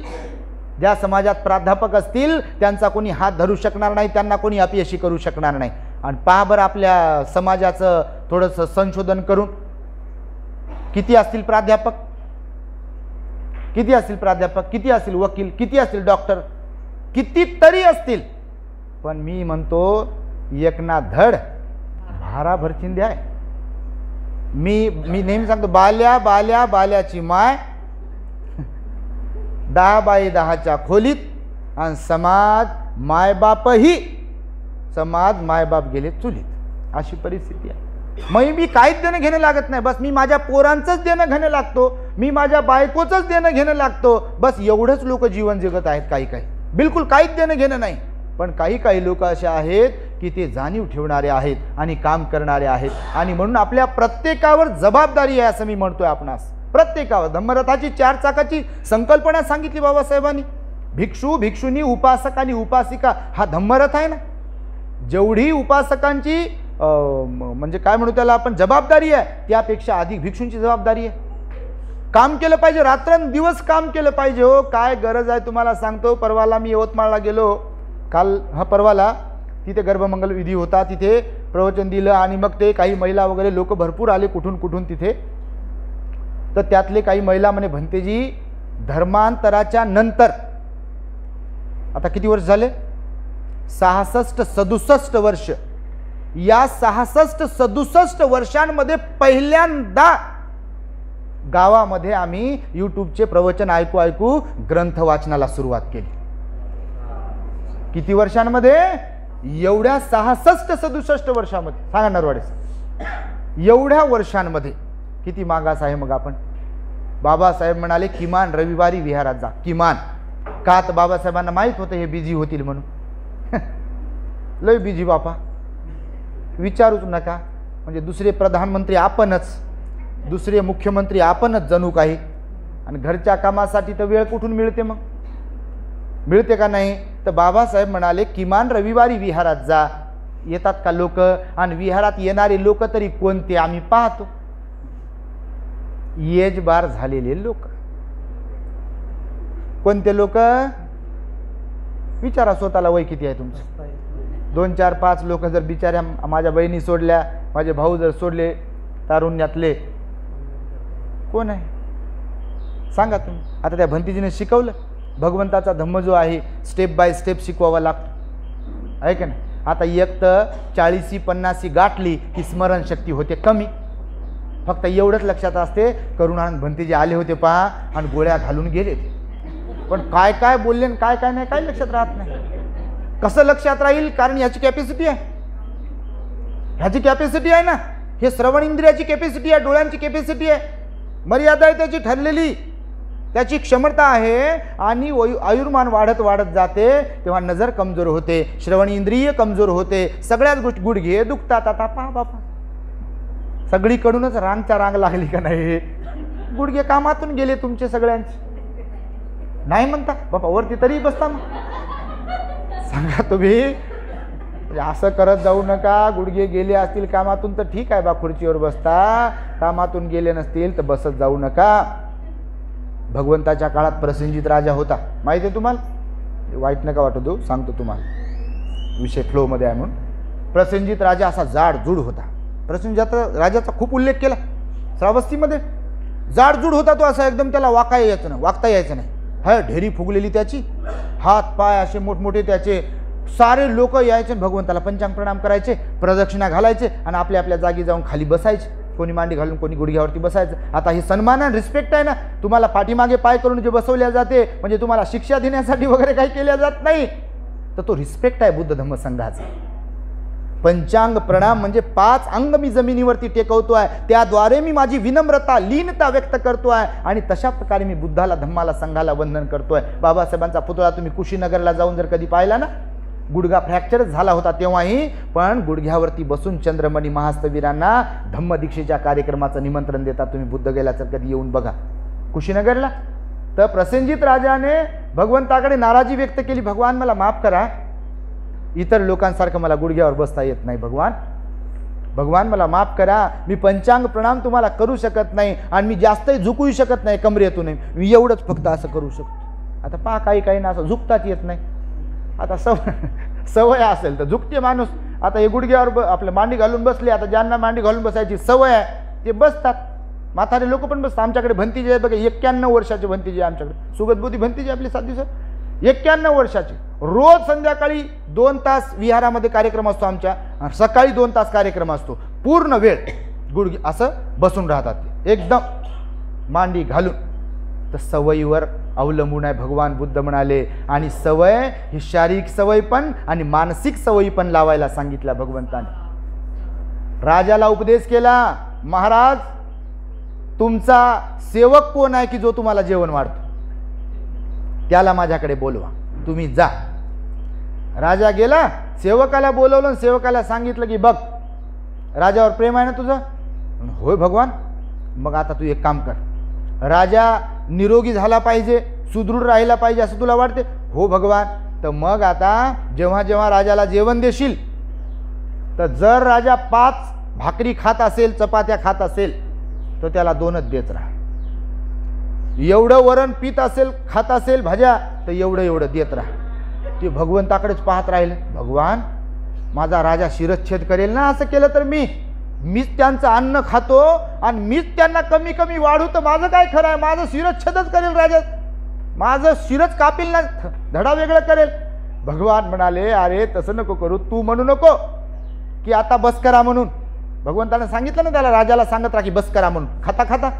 Speaker 3: ज्या समाजात प्राध्यापक असतील, त्यांचा कोणी हात धरू शकणार नाही, त्यांना कोणी अपयशी करू शकणार नाही. आणि पहा बरं आपल्या समाजाचं थोडंसं संशोधन करून, किती असतील प्राध्यापक, किती असतील प्राध्यापक, किती असतील वकील, किती असतील डॉक्टर, कितीतरी असतील. पण मी म्हणतो एक ना धड भारा भरचिंदे आहे. मी नेहमी सांगतो, बाल्या बाल्या बाल्याची माय, 10 बाय 10च्या खोलीत, आणि समाज मायबापही समाज मायबाप गेले चुलीत, अशी परिस्थिती आहे. मग मी काहीच देणं घेणं लागत नाही, बस मी माझ्या पोरांचंच देणं घेणं लागतो, मी माझ्या बायकोचंच देणं घेणं लागतो, बस एवढंच लोक जीवन जगत आहेत. काही काही बिलकुल काहीच देणं घेणं नाही. पण काही काही लोक असे आहेत की ते जाणीव ठेवणारे आहेत आणि काम करणारे आहेत. आणि म्हणून आपल्या प्रत्येकावर जबाबदारी आहे असं मी म्हणतोय आपणास. प्रत्येकावर धम्मरथाची 4 चाकाची संकल्पना सांगितली बाबासाहेबांनी. भिक्षू, भिक्षुनी, उपासक आणि उपासिका हा धम्मरथ आहे ना. जेवढी उपासकांची म्हणजे काय म्हणू त्याला आपण जबाबदारी आहे, त्यापेक्षा अधिक भिक्षूंची जबाबदारी आहे. काम केलं पाहिजे, रात्रंदिवस काम केलं पाहिजे. हो काय गरज आहे तुम्हाला सांगतो. परवाला मी यवतमाळला गेलो, काल परवाला तिथे गर्भमंगल विधी होता, तिथे प्रवचन दिलं आणि मग ते काही महिला वगैरे लोक भरपूर आले कुठून कुठून तिथे. तर त्यातले काही महिला म्हणे, भंतेजी धर्मांतराच्या नंतर आता किती वर्ष झाले, 66-67 वर्ष, या 66-67 वर्षांमध्ये पहिल्यांदा गावामध्ये आम्ही यूट्यूबचे प्रवचन ऐकू ऐकू ग्रंथ वाचनाला सुरुवात केली. किती वर्षांमध्ये, एवढ्या 66-67 वर्षामध्ये. सांगा नरवाडेस, एवढ्या वर्षांमध्ये किती मागास आहे मग आपण. बाबासाहेब म्हणाले किमान रविवारी विहारात जा, किमान. का तर बाबासाहेबांना माहीत होतं हे बिझी होतील म्हणून. लय बिझी बापा, विचारूच नका. म्हणजे दुसरे प्रधानमंत्री आपणच, दुसरे मुख्यमंत्री आपणच जणू काही. आणि घरच्या कामासाठी तर वेळ कुठून मिळते मग, मिळते का नाही. तर बाबासाहेब म्हणाले किमान रविवारी विहारात जा. येतात का लोक, आणि विहारात येणारे लोक तरी कोणते आम्ही पाहतो. एजबार झालेले लोक. कोणते लोक, विचारा स्वतःला, वय किती आहे तुमचं. 2, 4, 5 लोक जर बिचाऱ्या माझ्या बहिणी सोडल्या, माझे भाऊ जर सोडले तारुण्यातले, कोण आहे सांगा तुम्ही. आता त्या भंतीजीने शिकवलं, भगवंताचा धम्म जो आहे स्टेप बाय स्टेप शिकवावा लागतो, आहे का नाही. आता एक तर 40-50 गाठली की स्मरणशक्ती होते कमी. फक्त एवढंच लक्षात असते, करुणानंद भंतीजी आले होते पहा आणि गोळ्या घालून गेले. पण काय काय बोलले आणि काय काय नाही काही लक्षात राहत नाही. कसं लक्षात राहील, कारण याची कॅपॅसिटी आहे, ह्याची कॅपॅसिटी आहे ना. हे श्रवण इंद्रियाची कॅपॅसिटी आहे, डोळ्यांची कॅपॅसिटी आहे, मर्यादा आहे त्याची ठरलेली, त्याची क्षमता आहे. आणि आयुर्मान वाढत वाढत जाते तेव्हा नजर कमजोर होते, श्रवण इंद्रिय कमजोर होते, सगळ्याच गोष्टी गुडघे दुखतात. आता पहा बापा, सगळीकडूनच रांगच्या रांग लागली का नाही. गुडघे कामातून गेले तुमचे सगळ्यांचे, नाही म्हणता बापा वरती तरी बसता मग. सांगा तुम्ही, असं करत जाऊ नका. गुडघे गेले असतील कामातून तर ठीक आहे बा, खुर्चीवर बसता. कामातून गेले नसतील तर बसत जाऊ नका. भगवंताच्या काळात प्रसेनजित राजा होता, माहिती आहे तुम्हाला. वाईट नका वाटू देऊ, सांगतो तुम्हाला, विषय फ्लोमध्ये आहे म्हणून. प्रसेनजित राजा असा जाडजूड होता. प्रसेनजित राजाचा खूप उल्लेख केला श्रावस्तीमध्ये. जाडजूड होता तो, असा एकदम त्याला वाकता यायचं नाही. हा ढेरी फुगलेली त्याची, हात पाय असे मोठमोठे त्याचे. सारे लोक यायचे भगवंताला पंचांग प्रणाम करायचे, प्रदक्षिणा घालायचे आणि आपल्या आपल्या जागी जाऊन खाली बसायचे. कोणी मांडी घालून कोणी गुडघ्यावरती बसायचं. आता ही सन्मान आणि रिस्पेक्ट आहे ना. तुम्हाला पाठीमागे पाय करून जे बसवल्या जाते, म्हणजे तुम्हाला शिक्षा देण्यासाठी वगैरे काही केल्या जात नाही, तर तो रिस्पेक्ट आहे बुद्ध धम्म संघाचा. पंचांग प्रणाम म्हणजे 5 अंग मी जमिनीवरती टेकवतो आहे, त्याद्वारे मी माझी विनम्रता लीनता व्यक्त करतो आहे. आणि तशा प्रकारे मी बुद्धाला धम्माला संघाला वंदन करतोय. बाबासाहेबांचा पुतळा तुम्ही कुशीनगरला जाऊन जर कधी पाहिला ना, गुडघा फ्रॅक्चरच झाला होता तेव्हाही, पण गुडघ्यावरती बसून चंद्रमणी महास्तवीरांना धम्मदीक्षेच्या कार्यक्रमाचं निमंत्रण देतात. तुम्ही बुद्ध गेला तर कधी येऊन बघा कुशीनगरला. तर प्रसेनजित राजाने भगवंताकडे नाराजी व्यक्त केली, भगवान मला माफ करा, इतर लोकांसारखं मला गुडघ्यावर बसता येत नाही. भगवान मला माफ करा, मी पंचांग प्रणाम तुम्हाला करू शकत नाही आणि मी जास्तही झुकूही शकत नाही कमरेतून, मी एवढंच फक्त असं करू शकतो. आता पहा काही ना असं झुकताच येत नाही. आता सवय असेल तर झुकते माणूस. आता हे गुडघ्यावर आपलं मांडी घालून बसले, आता ज्यांना मांडी घालून बसायची सवय आहे ते बसतात. म्हातारे लोक पण बसतात. आमच्याकडे भंतीजी आहे बघा, 91 वर्षाचे भंतीजी आहे आमच्याकडे. सुगतबोधी भंतीजी आपली साधी सर, 91 वर्षाचे. रोज संध्याकाळी 2 तास विहारामध्ये कार्यक्रम असतो आमच्या, सकाळी 2 तास कार्यक्रम असतो. पूर्ण वेळ गुडघे असं बसून राहतात ते एकदम मांडी घालून. तर सवयीवर अवलंबून आहे. भगवान बुद्ध म्हणाले आणि सवय ही शारीरिक सवय पण आणि मानसिक सवयी पण लावायला सांगितल्या भगवंताने. राजाला उपदेश केला, महाराज तुमचा सेवक कोण आहे की जो तुम्हाला जेवण वाढतो, त्याला माझ्याकडे बोलवा, तुम्ही जा. राजा गेला, सेवकाला बोलवलं, सेवकाला सांगितलं की बघ राजावर प्रेम आहे ना तुझं? होय भगवान. मग आता तू एक काम कर, राजा निरोगी झाला पाहिजे, सुदृढ राहिला पाहिजे असं तुला वाटते? हो भगवान. तर मग आता जेव्हा जेव्हा राजाला जेवण देशील तर जर राजा 5 भाकरी खात असेल, चपात्या खात असेल तर त्याला 2च देत राहा. एवढं वरण पीत असेल, खात असेल भाज्या तर एवढं एवढं देत राहा. ते भगवंताकडेच पाहत राहिले. भगवान माझा राजा शिरच्छेद करेल ना असं केलं तर? मीच त्यांचं अन्न खातो आणि मीच त्यांना कमी कमी वाढू तर माझं काय खरं आहे? माझं शिरच्छेदच करेल राजा, माझं शिरच कापील ना, धडा वेगळं करेल. भगवान म्हणाले अरे तसं नको करू, तू म्हणू नको की आता बस करा म्हणून. भगवंताने सांगितलं ना त्याला, राजाला सांगत राहा की बस करा म्हणून खाता खाता.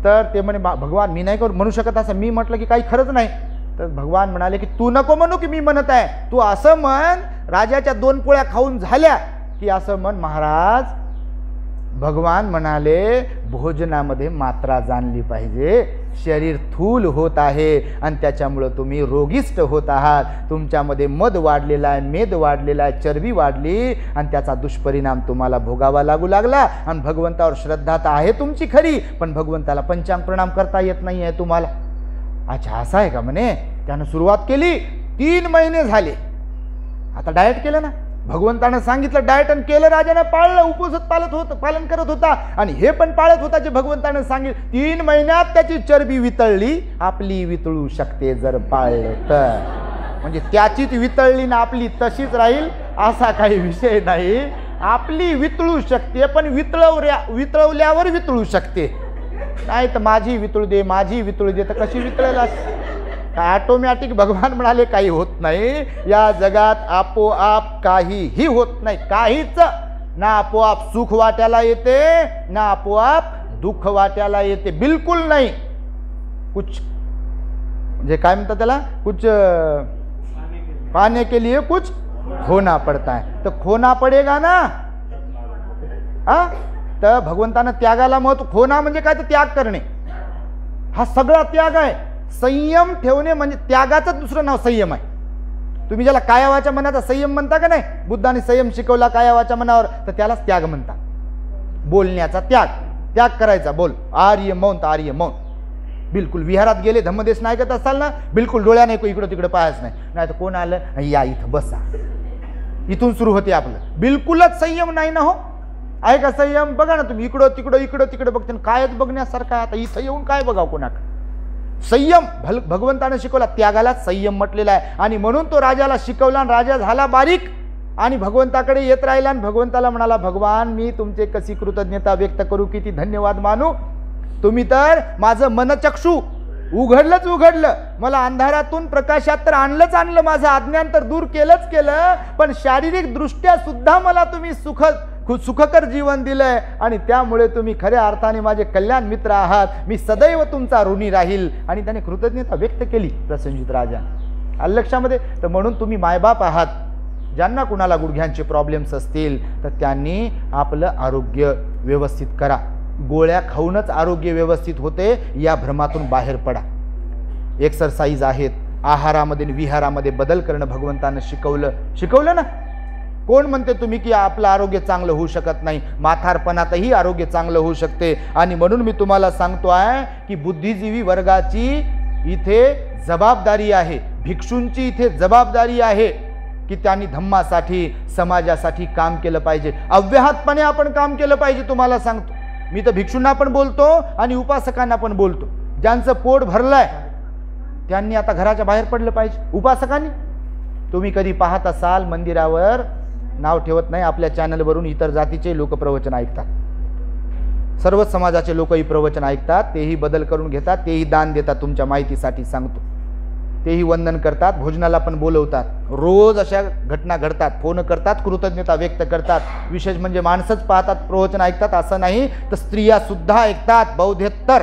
Speaker 3: तर ते म्हणे भगवान मी नाही करू म्हणू शकत असं. मी म्हटलं की काही खरंच नाही. तर भगवान म्हणाले की तू नको म्हणू की मी म्हणत आहे, तू असं म्हण राजाच्या 2 पोळ्या खाऊन झाल्या की असं म्हण महाराज भगवान म्हणाले भोजनामध्ये मात्रा जाणली पाहिजे, शरीर थूल होत आहे आणि त्याच्यामुळं तुम्ही रोगिष्ट होत आहात. तुमच्यामध्ये मद वाढलेला आहे, मेद वाढलेला आहे, चरबी वाढली आणि त्याचा दुष्परिणाम तुम्हाला भोगावा लागू लागला. आणि भगवंतावर श्रद्धा तर आहे तुमची खरी, पण भगवंताला पंचांग प्रणाम करता येत नाही आहे तुम्हाला. अच्छा असं आहे का म्हणे. त्यानं सुरुवात केली, 3 महिने झाले. आता डाएट केलं ना, भगवंतानं सांगितलं डाएट आणि केलं, राजाने पाळलं, उपवास पालन करत होता आणि हे पण पाळत होता जे भगवंतानं सांगितलं. 3 महिन्यात त्याची चरबी वितळली. आपली वितळू शकते जर पाळलं तर. म्हणजे त्याचीच वितळली ना आपली तशीच राहील असा काही विषय नाही. आपली वितळू शकते, पण वितळवल्यावर वितळू शकते. नाही तर माझी वितळू दे, माझी वितळू दे, तर कशी वितळेल? ऑटोमॅटिक भगवान म्हणाले काही होत नाही. या जगात आपोआप काहीही होत नाही, काहीच ना. आपोआप सुख वाट्याला येते ना आपोआप दुःख वाट्याला येते, बिलकुल नाही. कुछ म्हणजे काय म्हणतात त्याला, कुछ पाने के लिए कुछ खोना पड़ता है. तर खोना पडेगा ना. तर भगवंतानं त्यागाला महत्व, खोना म्हणजे काय तर त्याग करणे, हा सगळा त्याग आहे. संयम ठेवणे म्हणजे त्यागाचं दुसरं नाव संयम आहे. तुम्ही ज्याला कायावाच्या मनाचा संयम म्हणता का नाही, बुद्धाने संयम शिकवला कायावाच्या मनावर, तर त्यालाच त्याग म्हणतात. बोलण्याचा त्याग, त्याग करायचा. बोल आर्य मौन तर आर्य मौन. बिलकुल विहारात गेले, धम्मदेश नाही ऐकत असाल ना, बिलकुल डोळ्या नाही इकडं तिकडं पाहायच नाही. नाही तर कोण आलं या इथं बसा, इथून सुरू होते आपलं. बिलकुलच संयम नाही ना. हो आहे का संयम? बघा ना तुम्ही, इकडं तिकडं बघते, कायच बघण्यासारखं आहे. आता इथं येऊन काय बघावं कोणाकडे? संयम भगवंतानं शिकवला, त्यागाला संयम म्हटलेला आहे. आणि म्हणून तो राजाला शिकवला आणि राजा झाला बारीक आणि भगवंताकडे येत राहिला आणि भगवंताला म्हणाला भगवान मी तुमचे कशी कृतज्ञता व्यक्त करू, किती धन्यवाद मानू. तुम्ही तर माझं मनचक्षु उघडलं, मला अंधारातून प्रकाशात तर आणलं, माझं अज्ञान तर दूर केलं, पण शारीरिक दृष्ट्या सुद्धा मला तुम्ही सुखकर जीवन दिलंय आणि त्यामुळे तुम्ही खऱ्या अर्थाने माझे कल्याण मित्र आहात. मी सदैव तुमचा ऋणी राहील. आणि त्याने कृतज्ञता व्यक्त केली प्रसंजित राजा. आलं लक्षामध्ये? तर म्हणून तुम्ही मायबाप आहात. ज्यांना कुणाला गुडघ्यांचे प्रॉब्लेम्स असतील तर त्यांनी आपलं आरोग्य व्यवस्थित करा. गोळ्या खाऊनच आरोग्य व्यवस्थित होते या भ्रमातून बाहेर पडा. एक्सरसाइज आहेत, आहारामध्ये विहारामध्ये बदल करणं भगवंतानं शिकवलं ना. कोण म्हणते तुम्ही की आपलं आरोग्य चांगलं होऊ शकत नाही? म्हातारपणातही आरोग्य चांगलं होऊ शकते. आणि म्हणून मी तुम्हाला सांगतो आहे की बुद्धिजीवी वर्गाची इथे जबाबदारी आहे, भिक्षूंची इथे जबाबदारी आहे की त्यांनी धम्मासाठी समाजासाठी काम केलं पाहिजे. अव्याहतपणे आपण काम केलं पाहिजे. तुम्हाला सांगतो मी तर भिक्षूंना पण बोलतो आणि उपासकांना पण बोलतो. ज्यांचं पोट भरलंय त्यांनी आता घराच्या बाहेर पडलं पाहिजे. उपासकांनी तुम्ही कधी पाहत असाल मंदिरावर, नाव ठेवत नाही, आपल्या चॅनलवरून इतर जातीचे लोक प्रवचन ऐकतात, सर्व समाजाचे लोक ही प्रवचन ऐकतात, तेही बदल करून घेतात, तेही दान देतात. तुमच्या माहितीसाठी सांगतो, तेही वंदन करतात, भोजनाला पण बोलवतात. रोज अशा घटना घडतात, फोन करतात, कृतज्ञता व्यक्त करतात. विशेष म्हणजे माणसंच पाहतात प्रवचन ऐकतात असं नाही, तर स्त्रिया सुद्धा ऐकतात. बौद्धेतर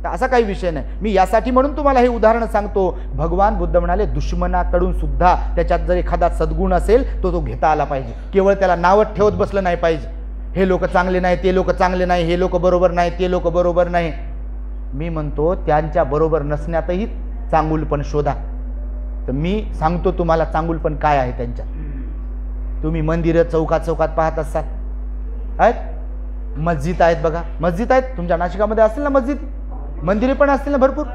Speaker 3: असा काही विषय नाही. मी यासाठी म्हणून तुम्हाला हे उदाहरण सांगतो. भगवान बुद्ध म्हणाले दुश्मनाकडून सुद्धा त्याच्यात जर एखादा सद्गुण असेल तो घेता आला पाहिजे. केवळ त्याला नावत ठेवत बसलं नाही पाहिजे. हे लोक चांगले नाही, ते लोक चांगले नाही, हे लोक बरोबर नाही, ते लोक बरोबर नाही. मी म्हणतो त्यांच्या बरोबर नसण्यातही चांगुलपण शोधा. तर मी सांगतो तुम्हाला चांगुलपण काय आहे त्यांच्यात. तुम्ही मंदिरं चौकात चौकात पाहत असाल, आहेत मस्जिद आहेत बघा, मस्जिद आहेत तुमच्या नाशिकामध्ये असतील ना मस्जिद, मंदिरे पण असतील ना भरपूर.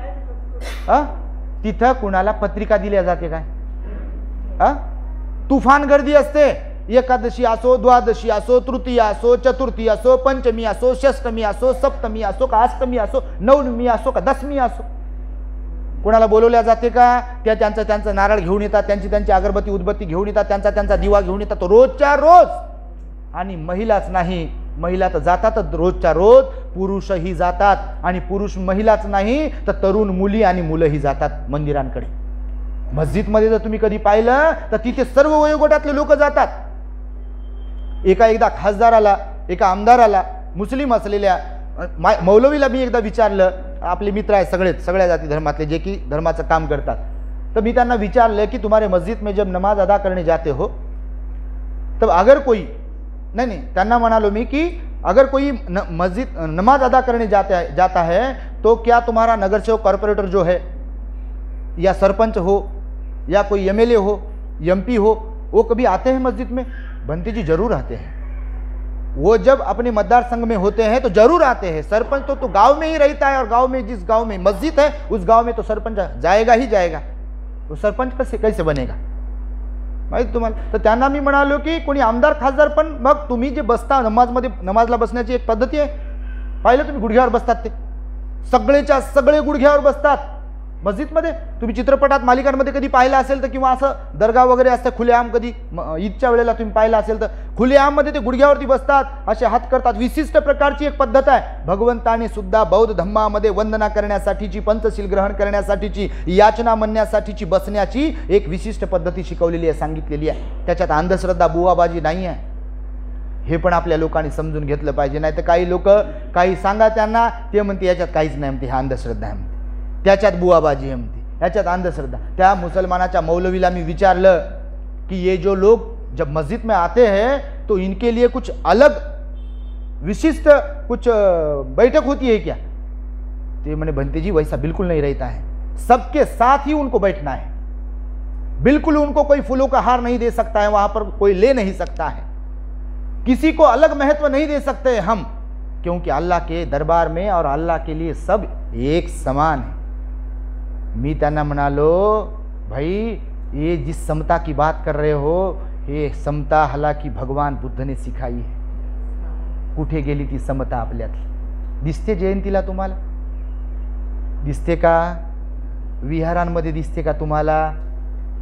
Speaker 3: तिथं कुणाला पत्रिका दिल्या जाते काय? तुफान गर्दी असते. एकादशी असो, द्वादशी असो, तृतीय असो, चतुर्थी असो, पंचमी असो, षष्टमी असो, सप्तमी असो का अष्टमी असो, नवमी असो का दशमी असो, कोणाला बोलवल्या जाते का? त्या त्यांचं नारळ घेऊन येतात, त्यांची अगरबत्ती उदबत्ती घेऊन येतात, त्यांचा दिवा घेऊन येतात रोजच्या रोज. आणि महिलाच नाही, महिला तर जातातच रोजच्या रोज, पुरुषही जातात. आणि पुरुष महिलाच नाही तर तरुण मुली आणि मुलंही जातात मंदिरांकडे. मस्जिदमध्ये जर तुम्ही कधी पाहिलं तर तिथे सर्व वयोगटातले लोक जातात. एकदा खासदाराला, एका आमदाराला, मुस्लिम असलेल्या मौलवीला मी एकदा विचारलं, आपले मित्र आहेत सगळ्या जाती धर्मातले जे की धर्माचं काम करतात, तर मी त्यांना विचारलं की तुम्हारे मस्जिद में जब नमाज अदा करने जाते हो तब अगर कोई नहीं त्यांना म्हणालो मी की अगर कोई मस्जिद नमाज अदा करने जाता है तो क्या तुम्हारा नगर सेवक कॉर्पोरेटर जो है या सरपंच हो या कोई एमएलए हो, एमपी हो, वो कभी आते हैं मस्जिद में? बंटी जी जरूर आते हैं. वो जब अपने मतदार संघ में होते हैं तो जरूर आते हैं. सरपंच तो गांव में ही रहता है और गांव में जिस गांव में मस्जिद है उस गांव में तो सरपंच जाएगा ही जाएगा. तो सरपंच कैसे बनेगा माहिती तुम्हाला? तर त्यांना मी म्हणालो की कोणी आमदार खासदार पण मग तुम्ही जे बसता नमाजला बसण्याची एक पद्धती आहे. पाहिलं तुम्ही गुडघ्यावर बसतात, ते सगळेच्या सगळे गुडघ्यावर बसतात मस्जिदमध्ये. तुम्ही चित्रपटात मालिकांमध्ये कधी पाहिलं असेल तर, किंवा असं दर्गा वगैरे असतं खुलेआम, कधी ईदच्या वेळेला तुम्ही पाहिलं असेल तर खुलेआममध्ये ते गुडघ्यावरती बसतात, असे हात करतात. विशिष्ट प्रकारची एक पद्धत आहे. भगवंताने सुद्धा बौद्ध धम्मामध्ये वंदना करण्यासाठीची, पंचशील ग्रहण करण्यासाठीची, याचना म्हणण्यासाठीची बसण्याची एक विशिष्ट पद्धती शिकवलेली आहे, सांगितलेली आहे. त्याच्यात अंधश्रद्धा बुवाबाजी नाही आहे. हे पण आपल्या लोकांनी समजून घेतलं पाहिजे. नाही तर काही लोक काही सांगा त्यांना, ते म्हणते याच्यात काहीच नाही म्हणते, हा अंधश्रद्धा आहे म्हणते, त्याच्यात बुवाबाजी आहे म्हणते, याच्यात अंधश्रद्धा. त्या मुसलमानाच्या मौलवीला मी विचारलं कि ये जो लोग जब मस्जिद में आते हैं तो इनके लिए कुछ अलग विशिष्ट कुछ बैठक होती है क्या? तो मैंने भंते जी वैसा बिल्कुल नहीं रहता है, सबके साथ ही उनको बैठना है. बिल्कुल उनको कोई फूलों का हार नहीं दे सकता है, वहां पर कोई ले नहीं सकता है, किसी को अलग महत्व नहीं दे सकते हम, क्योंकि अल्लाह के दरबार में और अल्लाह के लिए सब एक समान है. मी त्यांना म्हणालो भाई ये जिस समता की बात कर रहे हो ये समता हालांकि भगवान बुद्ध ने सिखाई है. कुठे गेली ती समता आपल्यातली? दिसते जयंतीला तुम्हाला? दिसते का? विहारांमध्ये दिसते का तुम्हाला?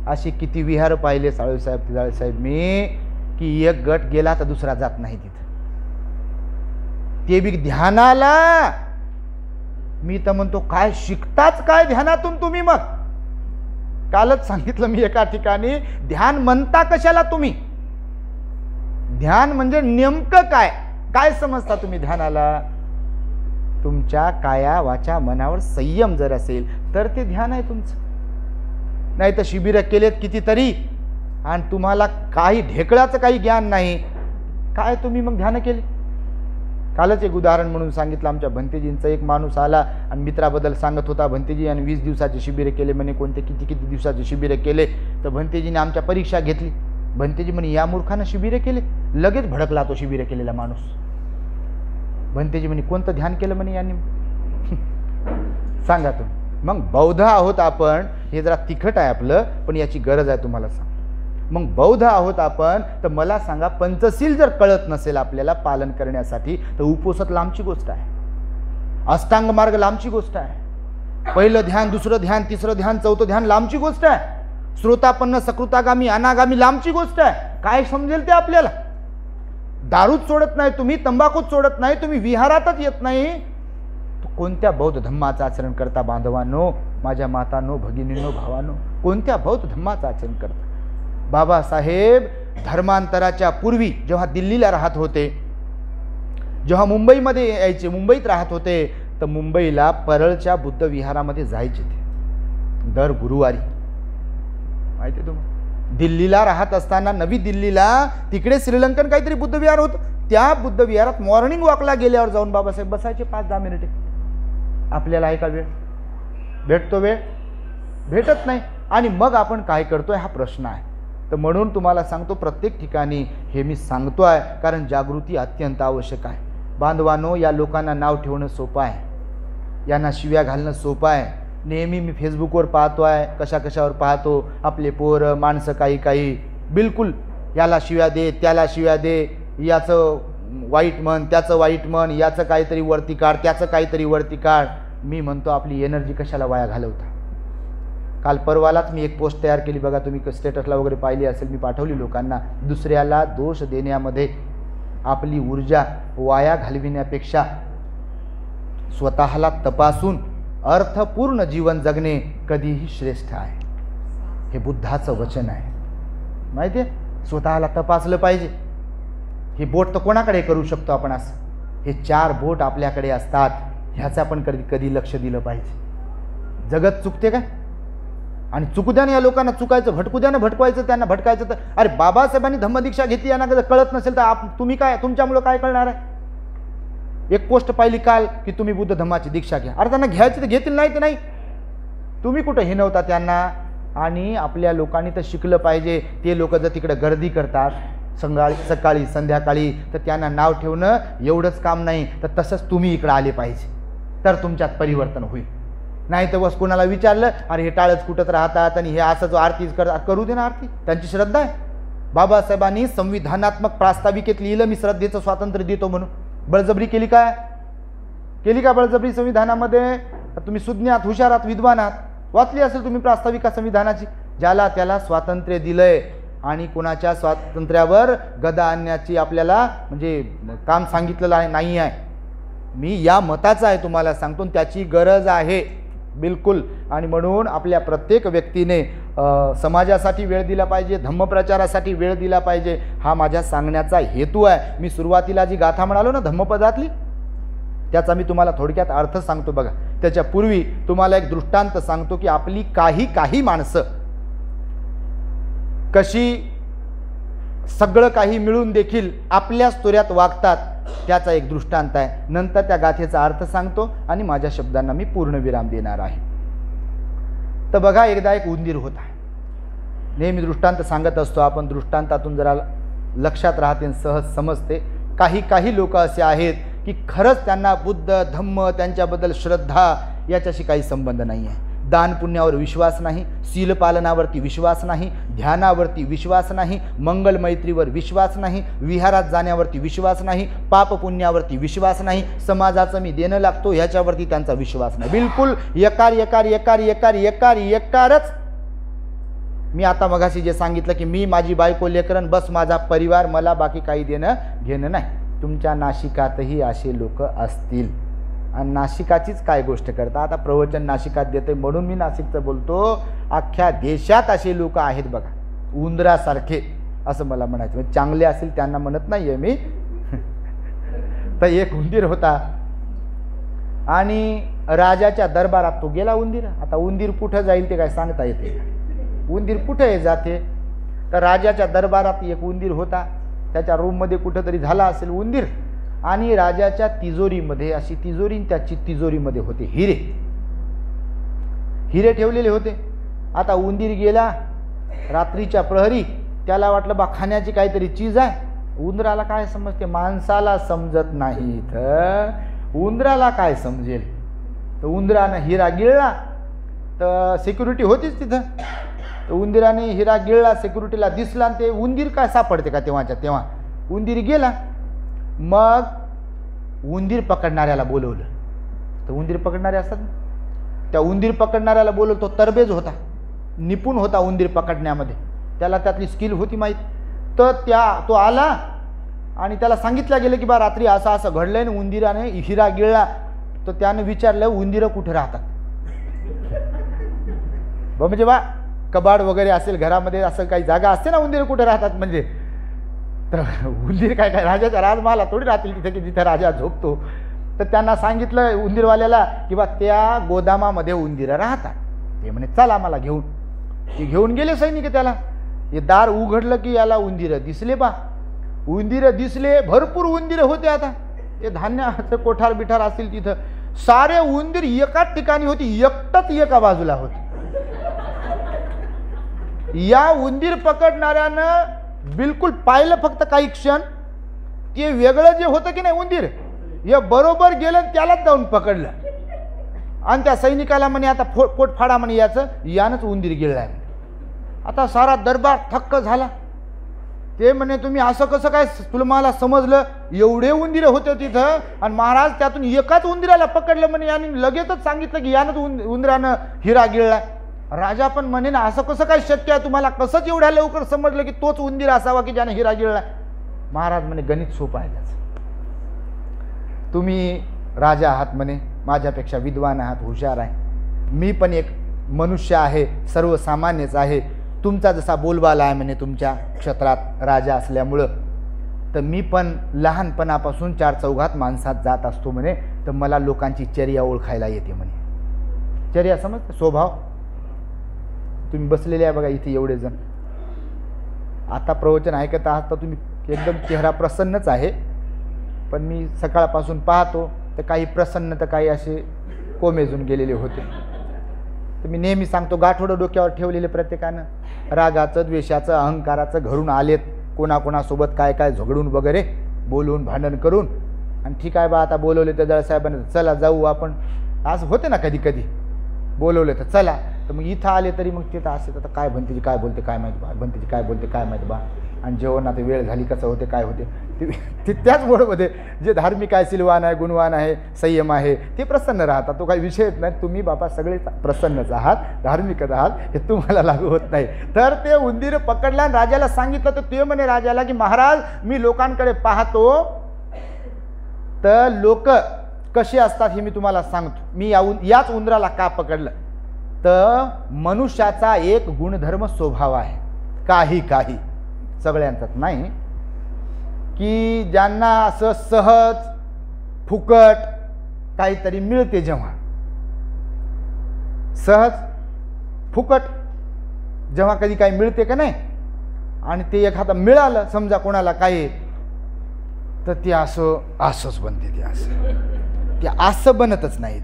Speaker 3: अशी किती विहार पाहिले साळेसाहेब मी, की एक गट गेला तर दुसरा जात नाही तिथं, ते बी ध्यानाला. मी तर म्हणतो काय शिकताच काय ध्यानातून तुम्ही? मग कालच सांगितलं मी एका ठिकाणी, ध्यान म्हणता कशाला तुम्ही? ध्यान म्हणजे नेमकं काय? काय समजता तुम्ही ध्यानाला? तुमच्या काया वाचा मनावर संयम जर असेल तर ते ध्यान आहे तुमचं. नाही तर शिबिर केलेत कितीतरी आणि तुम्हाला काही ढेकळाचं काही ज्ञान नाही, काय तुम्ही मग ध्यान केले? कालच एक उदाहरण म्हणून सांगितलं. आमच्या भंतेजींचा एक माणूस आला आणि मित्राबद्दल सांगत होता. भंतेजी आणि 20 दिवसाचे शिबिर केले म्हणे. कोणते किती दिवसाचे शिबिर केले? तर भंतेजीने आमच्या परीक्षा घेतली. भंतेजी म्हणे या मूर्खानं शिबिर केले? लगेच भडकला तो शिबिर केलेला माणूस. भंतेजी म्हणे कोणतं ध्यान केलं म्हणे यांनी? सांगा तुम्ही. मग बौद्ध आहोत आपण, हे जरा तिखट आहे आपलं, पण याची गरज आहे तुम्हाला सांग. मग बौद्ध आहोत आपण तर मला सांगा, पंचशील जर कळत नसेल आपल्याला पालन करण्यासाठी तर उपोषण लांबची गोष्ट आहे, अष्टांग मार्ग लांबची गोष्ट आहे, पहिलं ध्यान, दुसरं ध्यान, तिसरं ध्यान, चौथं ध्यान लांबची गोष्ट आहे, श्रोतापन्न सकृतागामी अनागामी लांबची गोष्ट आहे. काय समजेल ते आपल्याला? दारूच सोडत नाही तुम्ही, तंबाखूच सोडत नाही तुम्ही, विहारातच येत नाही, कोणत्या बौद्ध धम्माचं आचरण करता बांधवांनो, माझ्या मातांनो, भगिनींनो, भावांनो? कोणत्या बौद्ध धम्माचं आचरण करता? बाबासाहेब धर्मांतराच्या पूर्वी जेव्हा दिल्लीला राहत होते, जेव्हा मुंबईमध्ये यायचे, मुंबईत राहत होते, तर मुंबईला परळच्या बुद्ध विहारामध्ये जायचे ते दर गुरुवारी. माहिती आहे तुम्हाला? दिल्लीला राहत असताना नवी दिल्लीला तिकडे श्रीलंकन काहीतरी बुद्ध विहार होतं. त्या बुद्ध विहारात मॉर्निंग वॉकला गेल्यावर जाऊन बाबासाहेब बसायचे 5-10 मिनिटे. आपल्याला आहे का वेळ? भेटतो वेळ? भेटत नाही. आणि मग आपण काय करतोय हा प्रश्न आहे. तर म्हणून तुम्हाला सांगतो, प्रत्येक ठिकाणी हे मी सांगतो आहे कारण जागृती अत्यंत आवश्यक आहे. बांधवानो, या लोकांना नाव ठेवणं सोपं आहे, यांना शिव्या घालणं सोपं आहे. नेहमी मी फेसबुकवर पाहतो आहे, कशावर पाहतो, आपले पोरं माणसं काही बिलकुल याला शिव्या दे, त्याला शिव्या दे, याचं वाईट म्हण, त्याचं वाईट म्हण, याचं काहीतरी वरती काढ, त्याचं काहीतरी वरती काढ. मी म्हणतो आपली एनर्जी कशाला वाया घालवता. काल परवालाच मी एक पोस्ट तयार केली बघा, तुम्ही स्टेटसला वगैरे पाहिली असेल, मी पाठवली लोकांना. दुसऱ्याला दोष देण्यामध्ये आपली ऊर्जा वाया घालविण्यापेक्षा स्वतःला तपासून अर्थपूर्ण जीवन जगणे कधीही श्रेष्ठ आहे. हे बुद्धाचं वचन आहे. माहिती आहे? स्वतःला तपासलं पाहिजे. हे बोट तर कोणाकडे करू शकतो आपण असं? हे 4 बोट आपल्याकडे असतात. ह्याचा पण कधी लक्ष दिलं पाहिजे. जगत चुकते काय? आणि चुकू द्या ना या लोकांना चुकायचं, भटकू द्या ना भटकवायचं, त्यांना भटकायचं. तर अरे बाबासाहेबांनी धम्मदीक्षा घेतली, यांना जर कळत नसेल तर तुम्ही काय, तुमच्यामुळं काय कळणार आहे? एक पोस्ट पाहिली काल की तुम्ही बुद्ध धम्माची दीक्षा घ्या. अरे त्यांना घ्यायची तर घेतील, नाही तर नाही. तुम्ही कुठं हिनवता त्यांना? आणि आपल्या लोकांनी तर शिकलं पाहिजे. ते लोक जर तिकडे गर्दी करतात सकाळी संध्याकाळी, तर त्यांना नाव ठेवणं एवढंच काम नाही, तर तसंच तुम्ही इकडं आले पाहिजे, तर तुमच्यात परिवर्तन होईल. नाही तर बस कोणाला विचारलं, अरे हे टाळच कुठंच राहतात आणि हे असं जो आरतीच करतात, करू दे ना आरती, त्यांची श्रद्धा आहे. बाबासाहेबांनी संविधानात्मक प्रास्ताविकेत लिहिलं मी श्रद्धेचं स्वातंत्र्य देतो म्हणून. बळजबरी केली काय? केली का बळजबरी संविधानामध्ये? तुम्ही सुज्ञ आहात, हुशार आहात, विद्वान आहात, वाचली असेल तुम्ही प्रास्ताविका संविधानाची. ज्याला त्याला स्वातंत्र्य दिलंय आणि कोणाच्या स्वातंत्र्यावर गदा आणण्याची आपल्याला म्हणजे काम सांगितलेलं नाही आहे. मी या मताचा आहे, तुम्हाला सांगतो, त्याची गरज आहे बिलकुल. आणि म्हणून आपल्या प्रत्येक व्यक्तीने समाजासाठी वेळ दिला पाहिजे, धम्मप्रचारासाठी वेळ दिला पाहिजे. हा माझ्या सांगण्याचा हेतू आहे. मी सुरुवातीला जी गाथा म्हणालो ना धम्मपदातली, त्याचा मी तुम्हाला थोडक्यात अर्थ सांगतो बघा. त्याच्यापूर्वी तुम्हाला एक दृष्टांत सांगतो की आपली काही माणसं कशी सगळं काही मिळून देखील आपल्याच तोऱ्यात वागतात, त्याचा एक दृष्टांत आहे. नंतर त्या गाथेचा अर्थ सांगतो आणि माझ्या शब्दांना मी पूर्णविराम देणार आहे. तर बघा, एकदा एक उंदीर होता. नेहमी दृष्टांत सांगत असतो आपण, दृष्टांतातून जरा लक्षात राहते, सहज समजते. काही लोक असे आहेत की खरंच त्यांना बुद्ध धम्म त्यांच्याबद्दल श्रद्धा याच्याशी काही संबंध नाही आहे. दान पुण्यावर विश्वास नाही, शील पालनावरती विश्वास नाही, ध्यानावरती विश्वास नाही, मंगल मैत्रीवर विश्वास नाही, विहारात जाण्यावरती विश्वास नाही, पाप पुण्यावरती विश्वास नाही, समाजाचं मी देणं लागतो ह्याच्यावरती त्यांचा विश्वास नाही. बिलकुल एकारच. मी आता मगाशी जे सांगितलं की मी, माझी बायको, लेकरन, बस माझा परिवार, मला बाकी काही देणं घेणं नाही. तुमच्या नाशिकातही असे लोक असतील. आणि नाशिकाचीच काय गोष्ट करता, आता प्रवचन नाशिकात देते म्हणून मी नाशिकचं बोलतो. अख्ख्या देशात असे लोक आहेत बघा, उंदरासारखे, असं मला म्हणायचं. म्हणजे चांगले असेल त्यांना म्हणत नाही आहे मी. तर एक उंदीर होता आणि राजाच्या दरबारात तो गेला उंदीर. आता उंदीर कुठं जाईल ते काय सांगता येते? उंदीर कुठे जाते? तर राजाच्या दरबारात एक उंदीर होता. त्याच्या रूममध्ये कुठंतरी झाला असेल उंदीर. आणि राजाच्या तिजोरीमध्ये, अशी तिजोरी, त्याची तिजोरीमध्ये होते हिरे ठेवलेले होते. आता उंदीर गेला रात्रीच्या प्रहरी, त्याला वाटलं बा खाण्याची काहीतरी चीज आहे. उंदराला काय समजते? माणसाला समजत नाही तर उंदराला काय समजेल? तर उंदरानं हिरा गिळला, तर सिक्युरिटी होतीच तिथं. तर उंदीराने हिरा गिळला, सिक्युरिटीला दिसला, आणि ते उंदीर काय सापडते का तेव्हा उंदीर गेला. मग उंदीर पकडणाऱ्याला बोलवलं. तर उंदीर पकडणारे असतात, त्या उंदीर पकडणाऱ्याला बोलवलं. तो तरबेज होता, निपुण होता उंदीर पकडण्यामध्ये, त्याला त्यातली स्किल होती माहीत. तर तो आला आणि त्याला सांगितलं गेलं की बा रात्री असं असं घडलंय आणि उंदीराने हिरा गिळला. तर त्यानं विचारलं उंदीरं कुठे राहतात? म्हणजे बा कबाड वगैरे असेल घरामध्ये, असं काही जागा असते ना उंदीर कुठे राहतात म्हणजे. तर उंदीर काय राजाच्या राजमहाला थोडी राहतील तिथे की जिथे राजा झोपतो. तर त्यांना सांगितलं उंदीरवाल्याला की बा त्या गोदामामध्ये उंदीरं राहतात. ते म्हणे चला मला घेऊन. ते घेऊन गेले सैनिक त्याला. हे दार उघडलं की याला उंदीरं दिसले बा. उंदीरं दिसले, भरपूर उंदीरं होते. आता ते धान्याचं कोठार बिठार असतील तिथं सारे उंदीर एकाच ठिकाणी होती, एकटंच एका बाजूला होती. या उंदीर पकडणाऱ्यानं बिलकुल पाहिलं फक्त काही क्षण, ते वेगळं जे होतं की नाही उंदीर, हे बरोबर गेलं त्यालाच जाऊन पकडलं. आणि त्या सैनिकाला म्हणे आता पोट फाडा म्हणे याचं, यानंच उंदीर गिळलाय. आता सारा दरबार थक्क झाला. ते म्हणे तुम्ही असं कसं काय, तुला मला समजलं एवढे उंदीर होते तिथं आणि महाराज त्यातून एकाच उंदीराला पकडलं म्हणे आणि लगेचच सांगितलं की यानंच उंदरानं हिरा गिळलाय. राजा पण म्हणे ना असं कसं काय शक्य आहे, तुम्हाला कसंच एवढ्या लवकर समजलं की तोच उंदीर असावा की ज्याने हिरा गिळलाय. महाराज म्हणे गणित सोपं आहे त्याचं. तुम्ही राजा आहात म्हणे, माझ्यापेक्षा विद्वान आहात, हुशार आहे. मी पण एक मनुष्य आहे, सर्वसामान्यच आहे. तुमचा जसा बोलबाला आहे म्हणे तुमच्या क्षेत्रात राजा असल्यामुळं, तर मी पण लहानपणापासून चार चौघात माणसात जात असतो म्हणे, तर मला लोकांची चर्या ओळखायला येते म्हणे. चर्या समजतं, स्वभाव. तुम्ही बसलेले आहे बघा इथे एवढे जण, आता प्रवचन ऐकत आहात तर तुम्ही एकदम चेहरा प्रसन्नच आहे, पण मी सकाळपासून पाहतो तर काही प्रसन्न तर काही असे कोमेजून गेलेले होते. तर मी नेहमी सांगतो गाठोडं डोक्यावर ठेवलेले प्रत्येकानं, रागाचं, द्वेषाचं, अहंकाराचं घरून आलेत, कोणाकोणासोबत काय काय झगडून वगैरे बोलून भांडण करून. आणि ठीक आहे बा आता बोलवले तर जळसाहेबांना चला जाऊ आपण, आज होते ना कधी कधी बोलवले तर चला, तर मग इथं आले तरी मग तिथं असे तर काय भंतीजी काय बोलते काय माहीत बा, भंतीजी काय बोलते काय माहीत बा. आणि जेवण आता वेळ झाली कसं होते काय होते ते त्याच बोर्डमध्ये जे धार्मिक आहे, सिलवान आहे, गुणवान आहे, संयम आहे, ते प्रसन्न राहतात. तो काही विषयच नाही. तुम्ही बाबा सगळे प्रसन्नच आहात, धार्मिकच आहात, हे तुम्हाला लागू होत नाही. तर ते उंदीर पकडला आणि राजाला सांगितलं, तर ते म्हणे राजाला की महाराज मी लोकांकडे पाहतो तर लोक कसे असतात हे मी तुम्हाला सांगतो. मी याच उंदराला का पकडलं, तर मनुष्याचा एक गुणधर्म स्वभाव आहे, काही काही सगळ्यांचाच नाही, की ज्यांना असं सहज फुकट काहीतरी मिळते, जेव्हा सहज फुकट जेव्हा कधी काही मिळते का नाही, आणि ते एखादं मिळालं समजा कोणाला काही, तर ते असंच बनते. ते असं बनतच नाही,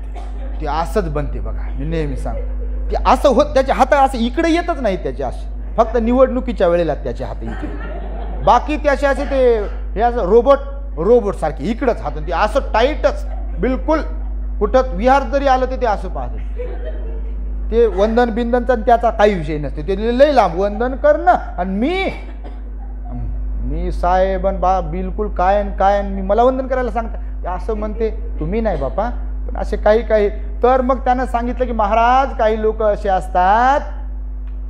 Speaker 3: ते असंच बनते. बघा मी नेहमी सांगतो, ते असं होत त्याच्या हात असं इकडे येतच नाही त्याचे, असे फक्त निवडणुकीच्या वेळेला त्याचे हात इकडे, बाकी त्याचे असे ते हे असं रोबोट सारखे इकडंच हात, ते असं टाईटच बिलकुल. कुठं विहार जरी आलं तर ते असं पाहत, ते वंदन बिंदनचा त्याचा काही विषय नसते, ते लई लांब वंदन करणं. आणि मी साहेबन बा बिलकुल काय मी मला वंदन करायला सांगता, ते असं म्हणते. तुम्ही नाही बापा, पण असे काही काही. तर मग त्यानं सांगितलं की महाराज काही लोक असे असतात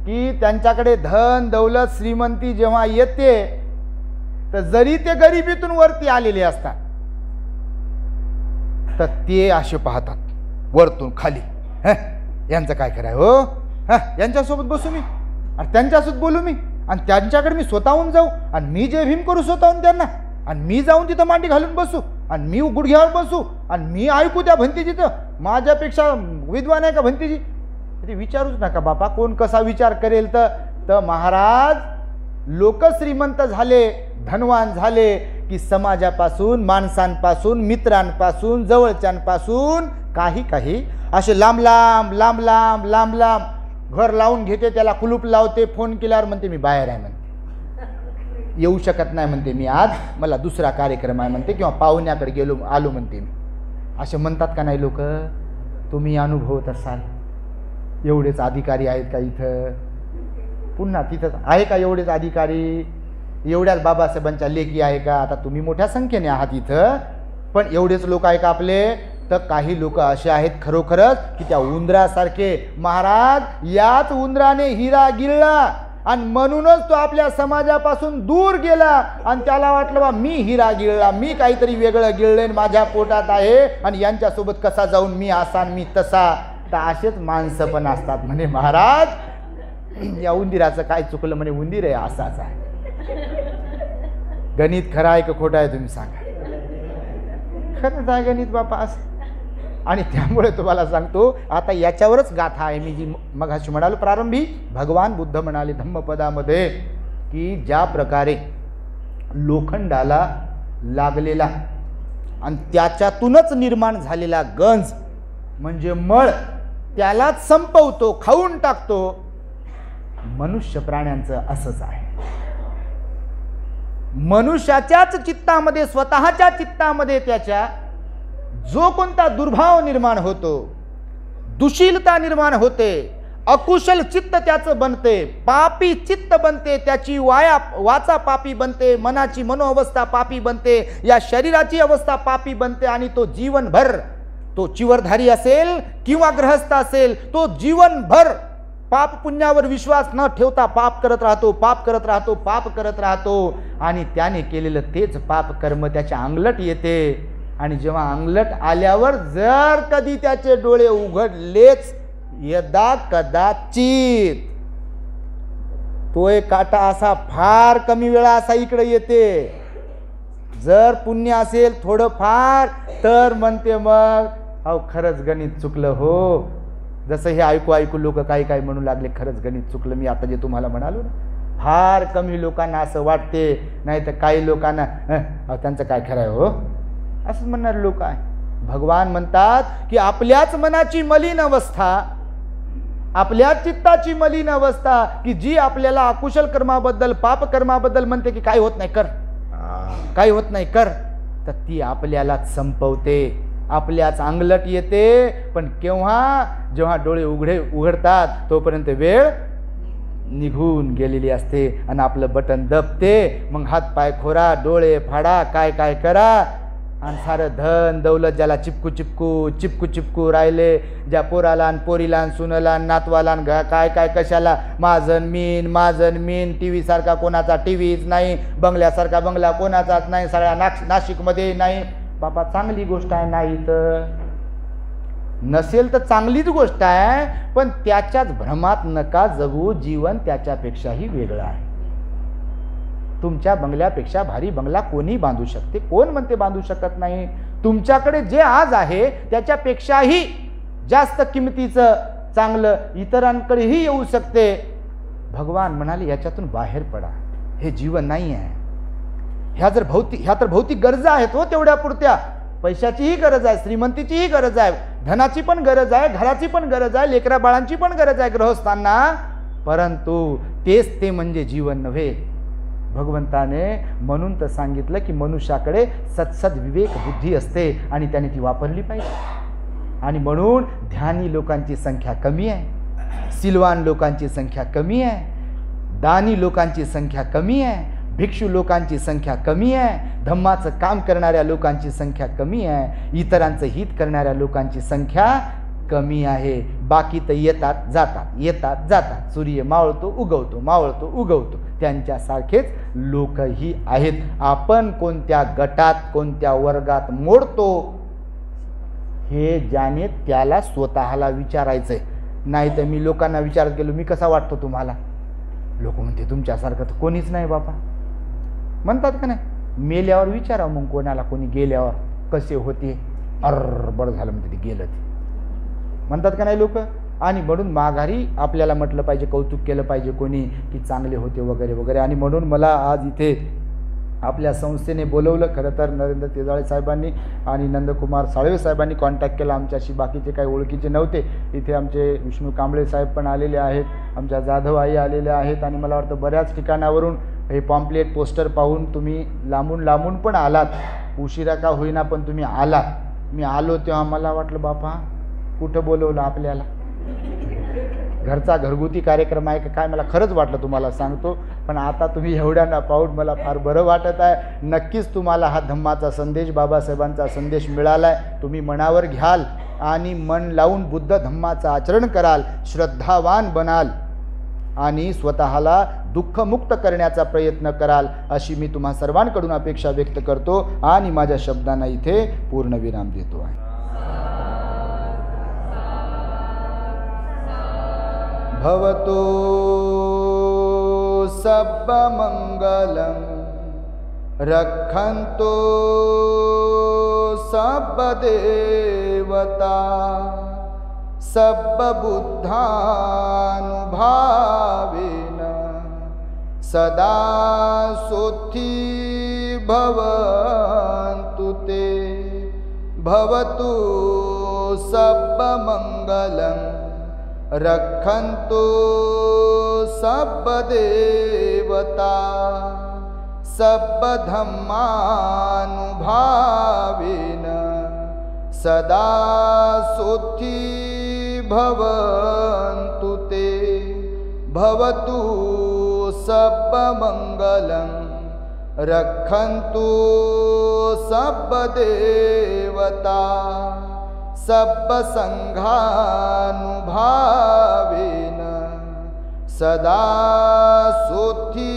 Speaker 3: की त्यांच्याकडे धन दौलत श्रीमंती जेव्हा येते तर जरी ते गरिबीतून वरती आलेले असतात तर ते असे पाहतात वरतून खाली, यांचं काय कराय हो, यांच्यासोबत बसू मी आणि त्यांच्यासोबत बोलू मी आणि त्यांच्याकडे मी स्वतःहून जाऊ आणि मी जय भीम करू स्वतःहून त्यांना, आणि मी जाऊन तिथं मांडी घालून बसू आणि मी गुडघ्यावर बसू आणि मी ऐकू त्या भंतीजीचं, माझ्यापेक्षा विद्वान आहे का भंतीजी. ते विचारूच नका बापा, कोण कसा विचार करेल. तर महाराज लोक श्रीमंत झाले, धनवान झाले की समाजापासून, माणसांपासून, मित्रांपासून, जवळच्यांपासून काही काही असे लांब लांब घर लावून घेते, त्याला कुलूप लावते, फोन केल्यावर म्हणते मी बाहेर आहे म्हणते, येऊ शकत नाही म्हणते मी आज, मला दुसरा कार्यक्रम आहे म्हणते, किंवा पाहुण्याकडे आलो म्हणते मी. असे म्हणतात का नाही लोक. तुम्ही अनुभवत असाल. एवढेच अधिकारी आहेत का इथं, पुन्हा तिथं आहे का एवढेच अधिकारी, एवढ्याच बाबासाहेबांच्या लेखी आहे का. आता तुम्ही मोठ्या संख्येने आहात इथं, पण एवढेच लोक आहे का आपले. तर काही लोक असे आहेत खरोखरच की त्या उंदरासारखे. महाराज याच उंदराने हिरा गिळला आणि म्हणूनच तो आपल्या समाजापासून दूर गेला आणि त्याला वाटलं बा मी हिरा गिळला, मी काहीतरी वेगळं गिळले, माझ्या पोटात आहे आणि यांच्यासोबत कसा जाऊन मी असा मी तसा. तर असेच माणसं पण असतात म्हणे महाराज. या उंदिराचं काय चुकलं म्हणे, उंदीर आहे असाच आहे. गणित खरं आहे का खोटं आहे तुम्ही सांगा. खरंच आहे गणित बापा असं. आणि त्यामुळे तुम्हाला सांगतो आता याच्यावरच गाथा आहे. मी जी मगाशी म्हणालो प्रारंभी, भगवान बुद्ध म्हणाले धम्मपदामध्ये की ज्या प्रकारे लोखंडाला लागलेला आणि त्याच्यातूनच निर्माण झालेला गंज म्हणजे मळ त्यालाच संपवतो, खाऊन टाकतो, मनुष्य प्राण्यांचं असंच आहे. मनुष्याच्याच चित्तामध्ये, स्वतःच्या चित्तामध्ये त्याच्या जो कोणता दुर्भाव निर्माण होतो, दुशीलता निर्माण होते, अकुशल चित्त त्याचं बनते, पापी चित्त बनते, त्याची वाचा पापी बनते, मनाची मनोअवस्था पापी बनते, या शरीराची अवस्था पापी बनते आणि तो जीवनभर, तो चिवरधारी असेल किंवा ग्रहस्थ असेल, तो जीवनभर पाप पुण्यावर विश्वास न ठेवता पाप करत राहतो, पाप करत राहतो, पाप करत राहतो आणि त्याने केलेलं तेच पाप कर्म त्याच्या अंगलट येते. आणि जेव्हा अंगलट आल्यावर जर कधी त्याचे डोळे उघडलेच यदा कदाचित, तो एक काटा असा फार कमी वेळा असा इकडे येते. जर पुण्य असेल थोडं फार तर म्हणते मग अहो खरंच गणित चुकलं हो. जसं हे ऐकू ऐकू लोक काही म्हणू लागले खरंच गणित चुकलं. मी आता जे तुम्हाला म्हणालो ना, फार कमी लोकांना असं वाटते, नाही तर काही लोकांना त्यांचं काय खरं आहे हो असं म्हणणारे लोक आहे. भगवान म्हणतात की आपल्याच मनाची मलिन अवस्था, आपल्याच चित्ताची मलिन अवस्था की जी आपल्याला अकुशल कर्माबद्दल, पाप कर्माबद्दल म्हणते की काही होत नाही कर, काही होत नाही कर, तर ती आपल्यालाच संपवते, आपल्याच अंगलट येते. पण केव्हा, जेव्हा डोळे उघडतात तोपर्यंत वेळ निघून गेलेली असते आणि आपलं बटन दबते. मग हात पाय खोरा, डोळे फाडा, काय काय करा आणि सारं धन दौलत ज्याला चिपकू राहिले, ज्या पोराला आणि पोरीला आणि सुनला आणि नातवाला आणि काय काय कशाला माझन मीन, टी व्ही सारखा कोणाचा टीव्हीच नाही, बंगल्यासारखा बंगला कोणाचाच नाही, सगळ्या नाशिकमध्ये नाही. बाबा चांगली गोष्ट आहे, नाही तर नसेल तर चांगलीच गोष्ट आहे, पण त्याच्याच भ्रमात नका जगू. जीवन त्याच्यापेक्षाही वेगळं आहे. तुमच्या बंगल्यापेक्षा भारी बंगला कोणी बांधू शकते? कोण म्हणते बांधू शकत नाही? तुमच्याकडे जे आज आहे त्याच्यापेक्षाही जास्त किमतीचं चांगलं इतरांकडेही येऊ शकते. भगवान म्हणाले याच्यातून बाहेर पडा, हे जीवन नाही आहे. ह्या तर भौतिक गरजा आहेत हो, तेवढ्या पुरत्या. पैशाचीही गरज आहे, श्रीमंतीचीही गरज आहे, धनाची पण गरज आहे, घराची पण गरज आहे, लेकरा बाळांची पण गरज आहे गृहस्थांना, परंतु तेच ते म्हणजे जीवन नव्हे. भगवंताने म्हणून तर सांगितलं की मनुष्याकडे सत्सद विवेक बुद्धी असते आणि त्याने ती वापरली पाहिजे. आणि म्हणून ध्यानी लोकांची संख्या कमी आहे, सिलवान लोकांची संख्या कमी आहे, दानी लोकांची संख्या कमी आहे, भिक्षू लोकांची संख्या कमी आहे, धम्माचं काम करणाऱ्या लोकांची संख्या कमी आहे, इतरांचं हित करणाऱ्या लोकांची संख्या कमी आहे. बाकी तर येतात जातात, सूर्य मावळतो उगवतो, मावळतो उगवतो, त्यांच्यासारखेच लोकही आहेत. आपण कोणत्या गटात, कोणत्या वर्गात मोडतो हे ज्याने त्याला स्वतःला विचारायचंय. नाही तर मी लोकांना विचारत गेलो, मी कसा वाटतो तुम्हाला? लोक म्हणते तुमच्यासारखं तर कोणीच नाही बाबा. म्हणतात का नाही? मेल्यावर विचारा मग कोणाला, कोणी गेल्यावर कसे होते, बरं झालं म्हणते ते गेलं ते, म्हणतात का नाही लोक. आणि म्हणून माघारी आपल्याला म्हटलं पाहिजे, कौतुक केलं पाहिजे कोणी की चांगले होते वगैरे वगैरे. आणि म्हणून मला आज इथे आपल्या संस्थेने बोलवलं. खरं तर नरेंद्र तेजाळे साहेबांनी आणि नंदकुमार साळवे साहेबांनी कॉन्टॅक्ट केला आमच्याशी, बाकीचे काही ओळखीचे नव्हते. इथे आमचे विष्णू कांबळे साहेब पण आलेले आहेत, आमच्या जाधव आई आलेल्या आहेत, आणि मला वाटतं बऱ्याच ठिकाणावरून हे पॉम्पलेट पोस्टर पाहून तुम्ही लांबून पण आलात, उशिरा का होईना पण तुम्ही आलात. मी आलो तेव्हा मला वाटलं बापा कुठं बोलवलं आपल्याला, घरचा घरगुती कार्यक्रम आहे का काय, मला खरंच वाटलं तुम्हाला सांगतो. पण आता तुम्ही एवढ्यांना पाहून मला फार बरं वाटत आहे. नक्कीच तुम्हाला हा धम्माचा संदेश, बाबासाहेबांचा संदेश मिळाला आहे, तुम्ही मनावर घ्याल आणि मन लावून बुद्ध धम्माचं आचरण कराल, श्रद्धावान बनाल आणि स्वतःला दुःखमुक्त करण्याचा प्रयत्न कराल, अशी मी तुम्हा सर्वांकडून अपेक्षा व्यक्त करतो आणि माझ्या शब्दांना इथे पूर्णविराम देतो आहे. भवतो सर्वमंगलं रक्षन्तु सब देवता सब बुद्धानुभावेन सदा सोथि भवन्तु ते भवतु सब मंगलं रक्षन्तु सब देवता सब धम्मानुभावेन सदा सोथि भवन्तु ते भवतु सब मंगलं रक्षन्तु सब देवता सब संघानुभावेन सदा सोथि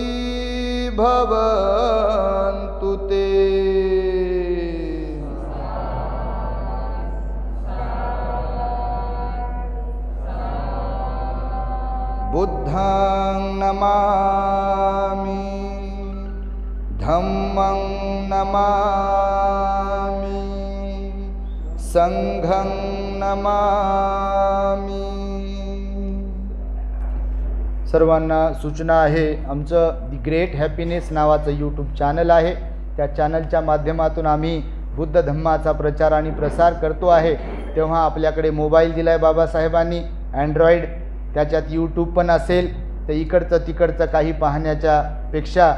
Speaker 3: भवन्तु ते। बुद्धं नमामि धम्मं नमामि संघं नमामि। सर्वांना सूचना आहे, आमचं दी ग्रेट हॅपीनेस नावाचं यूट्यूब चॅनल आहे। त्या चॅनलच्या माध्यमातून आम्ही बुद्ध धम्माचा प्रचार आणि प्रसार करतो आहे। तेव्हा आपल्याकडे मोबाईल दिला आहे बाबासाहेबांनी, अँड्रॉईड, त्याच्यात यूट्यूब पण असेल। तर इकडचं तिकडचं काही पाहण्याच्या पेक्षा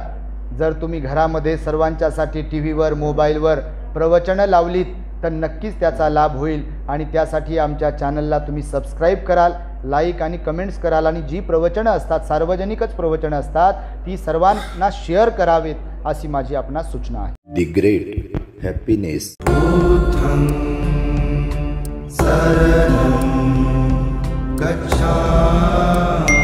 Speaker 3: जर तुम्ही घरामध्ये सर्वांच्यासाठी टी व्हीवर मोबाईलवर प्रवचनं लावलीत तर नक्कीच त्याचा लाभ होईल। आणि त्यासाठी आमच्या चॅनलला तुम्ही सबस्क्राईब कराल, लाईक आणि कमेंट्स कराल, आणि जी प्रवचनं असतात सार्वजनिकच प्रवचनं असतात ती सर्वांना शेअर करावीत अशी माझी आपणास सूचना आहे।
Speaker 1: The great happiness.
Speaker 2: बुद्धं शरणं गच्छामि।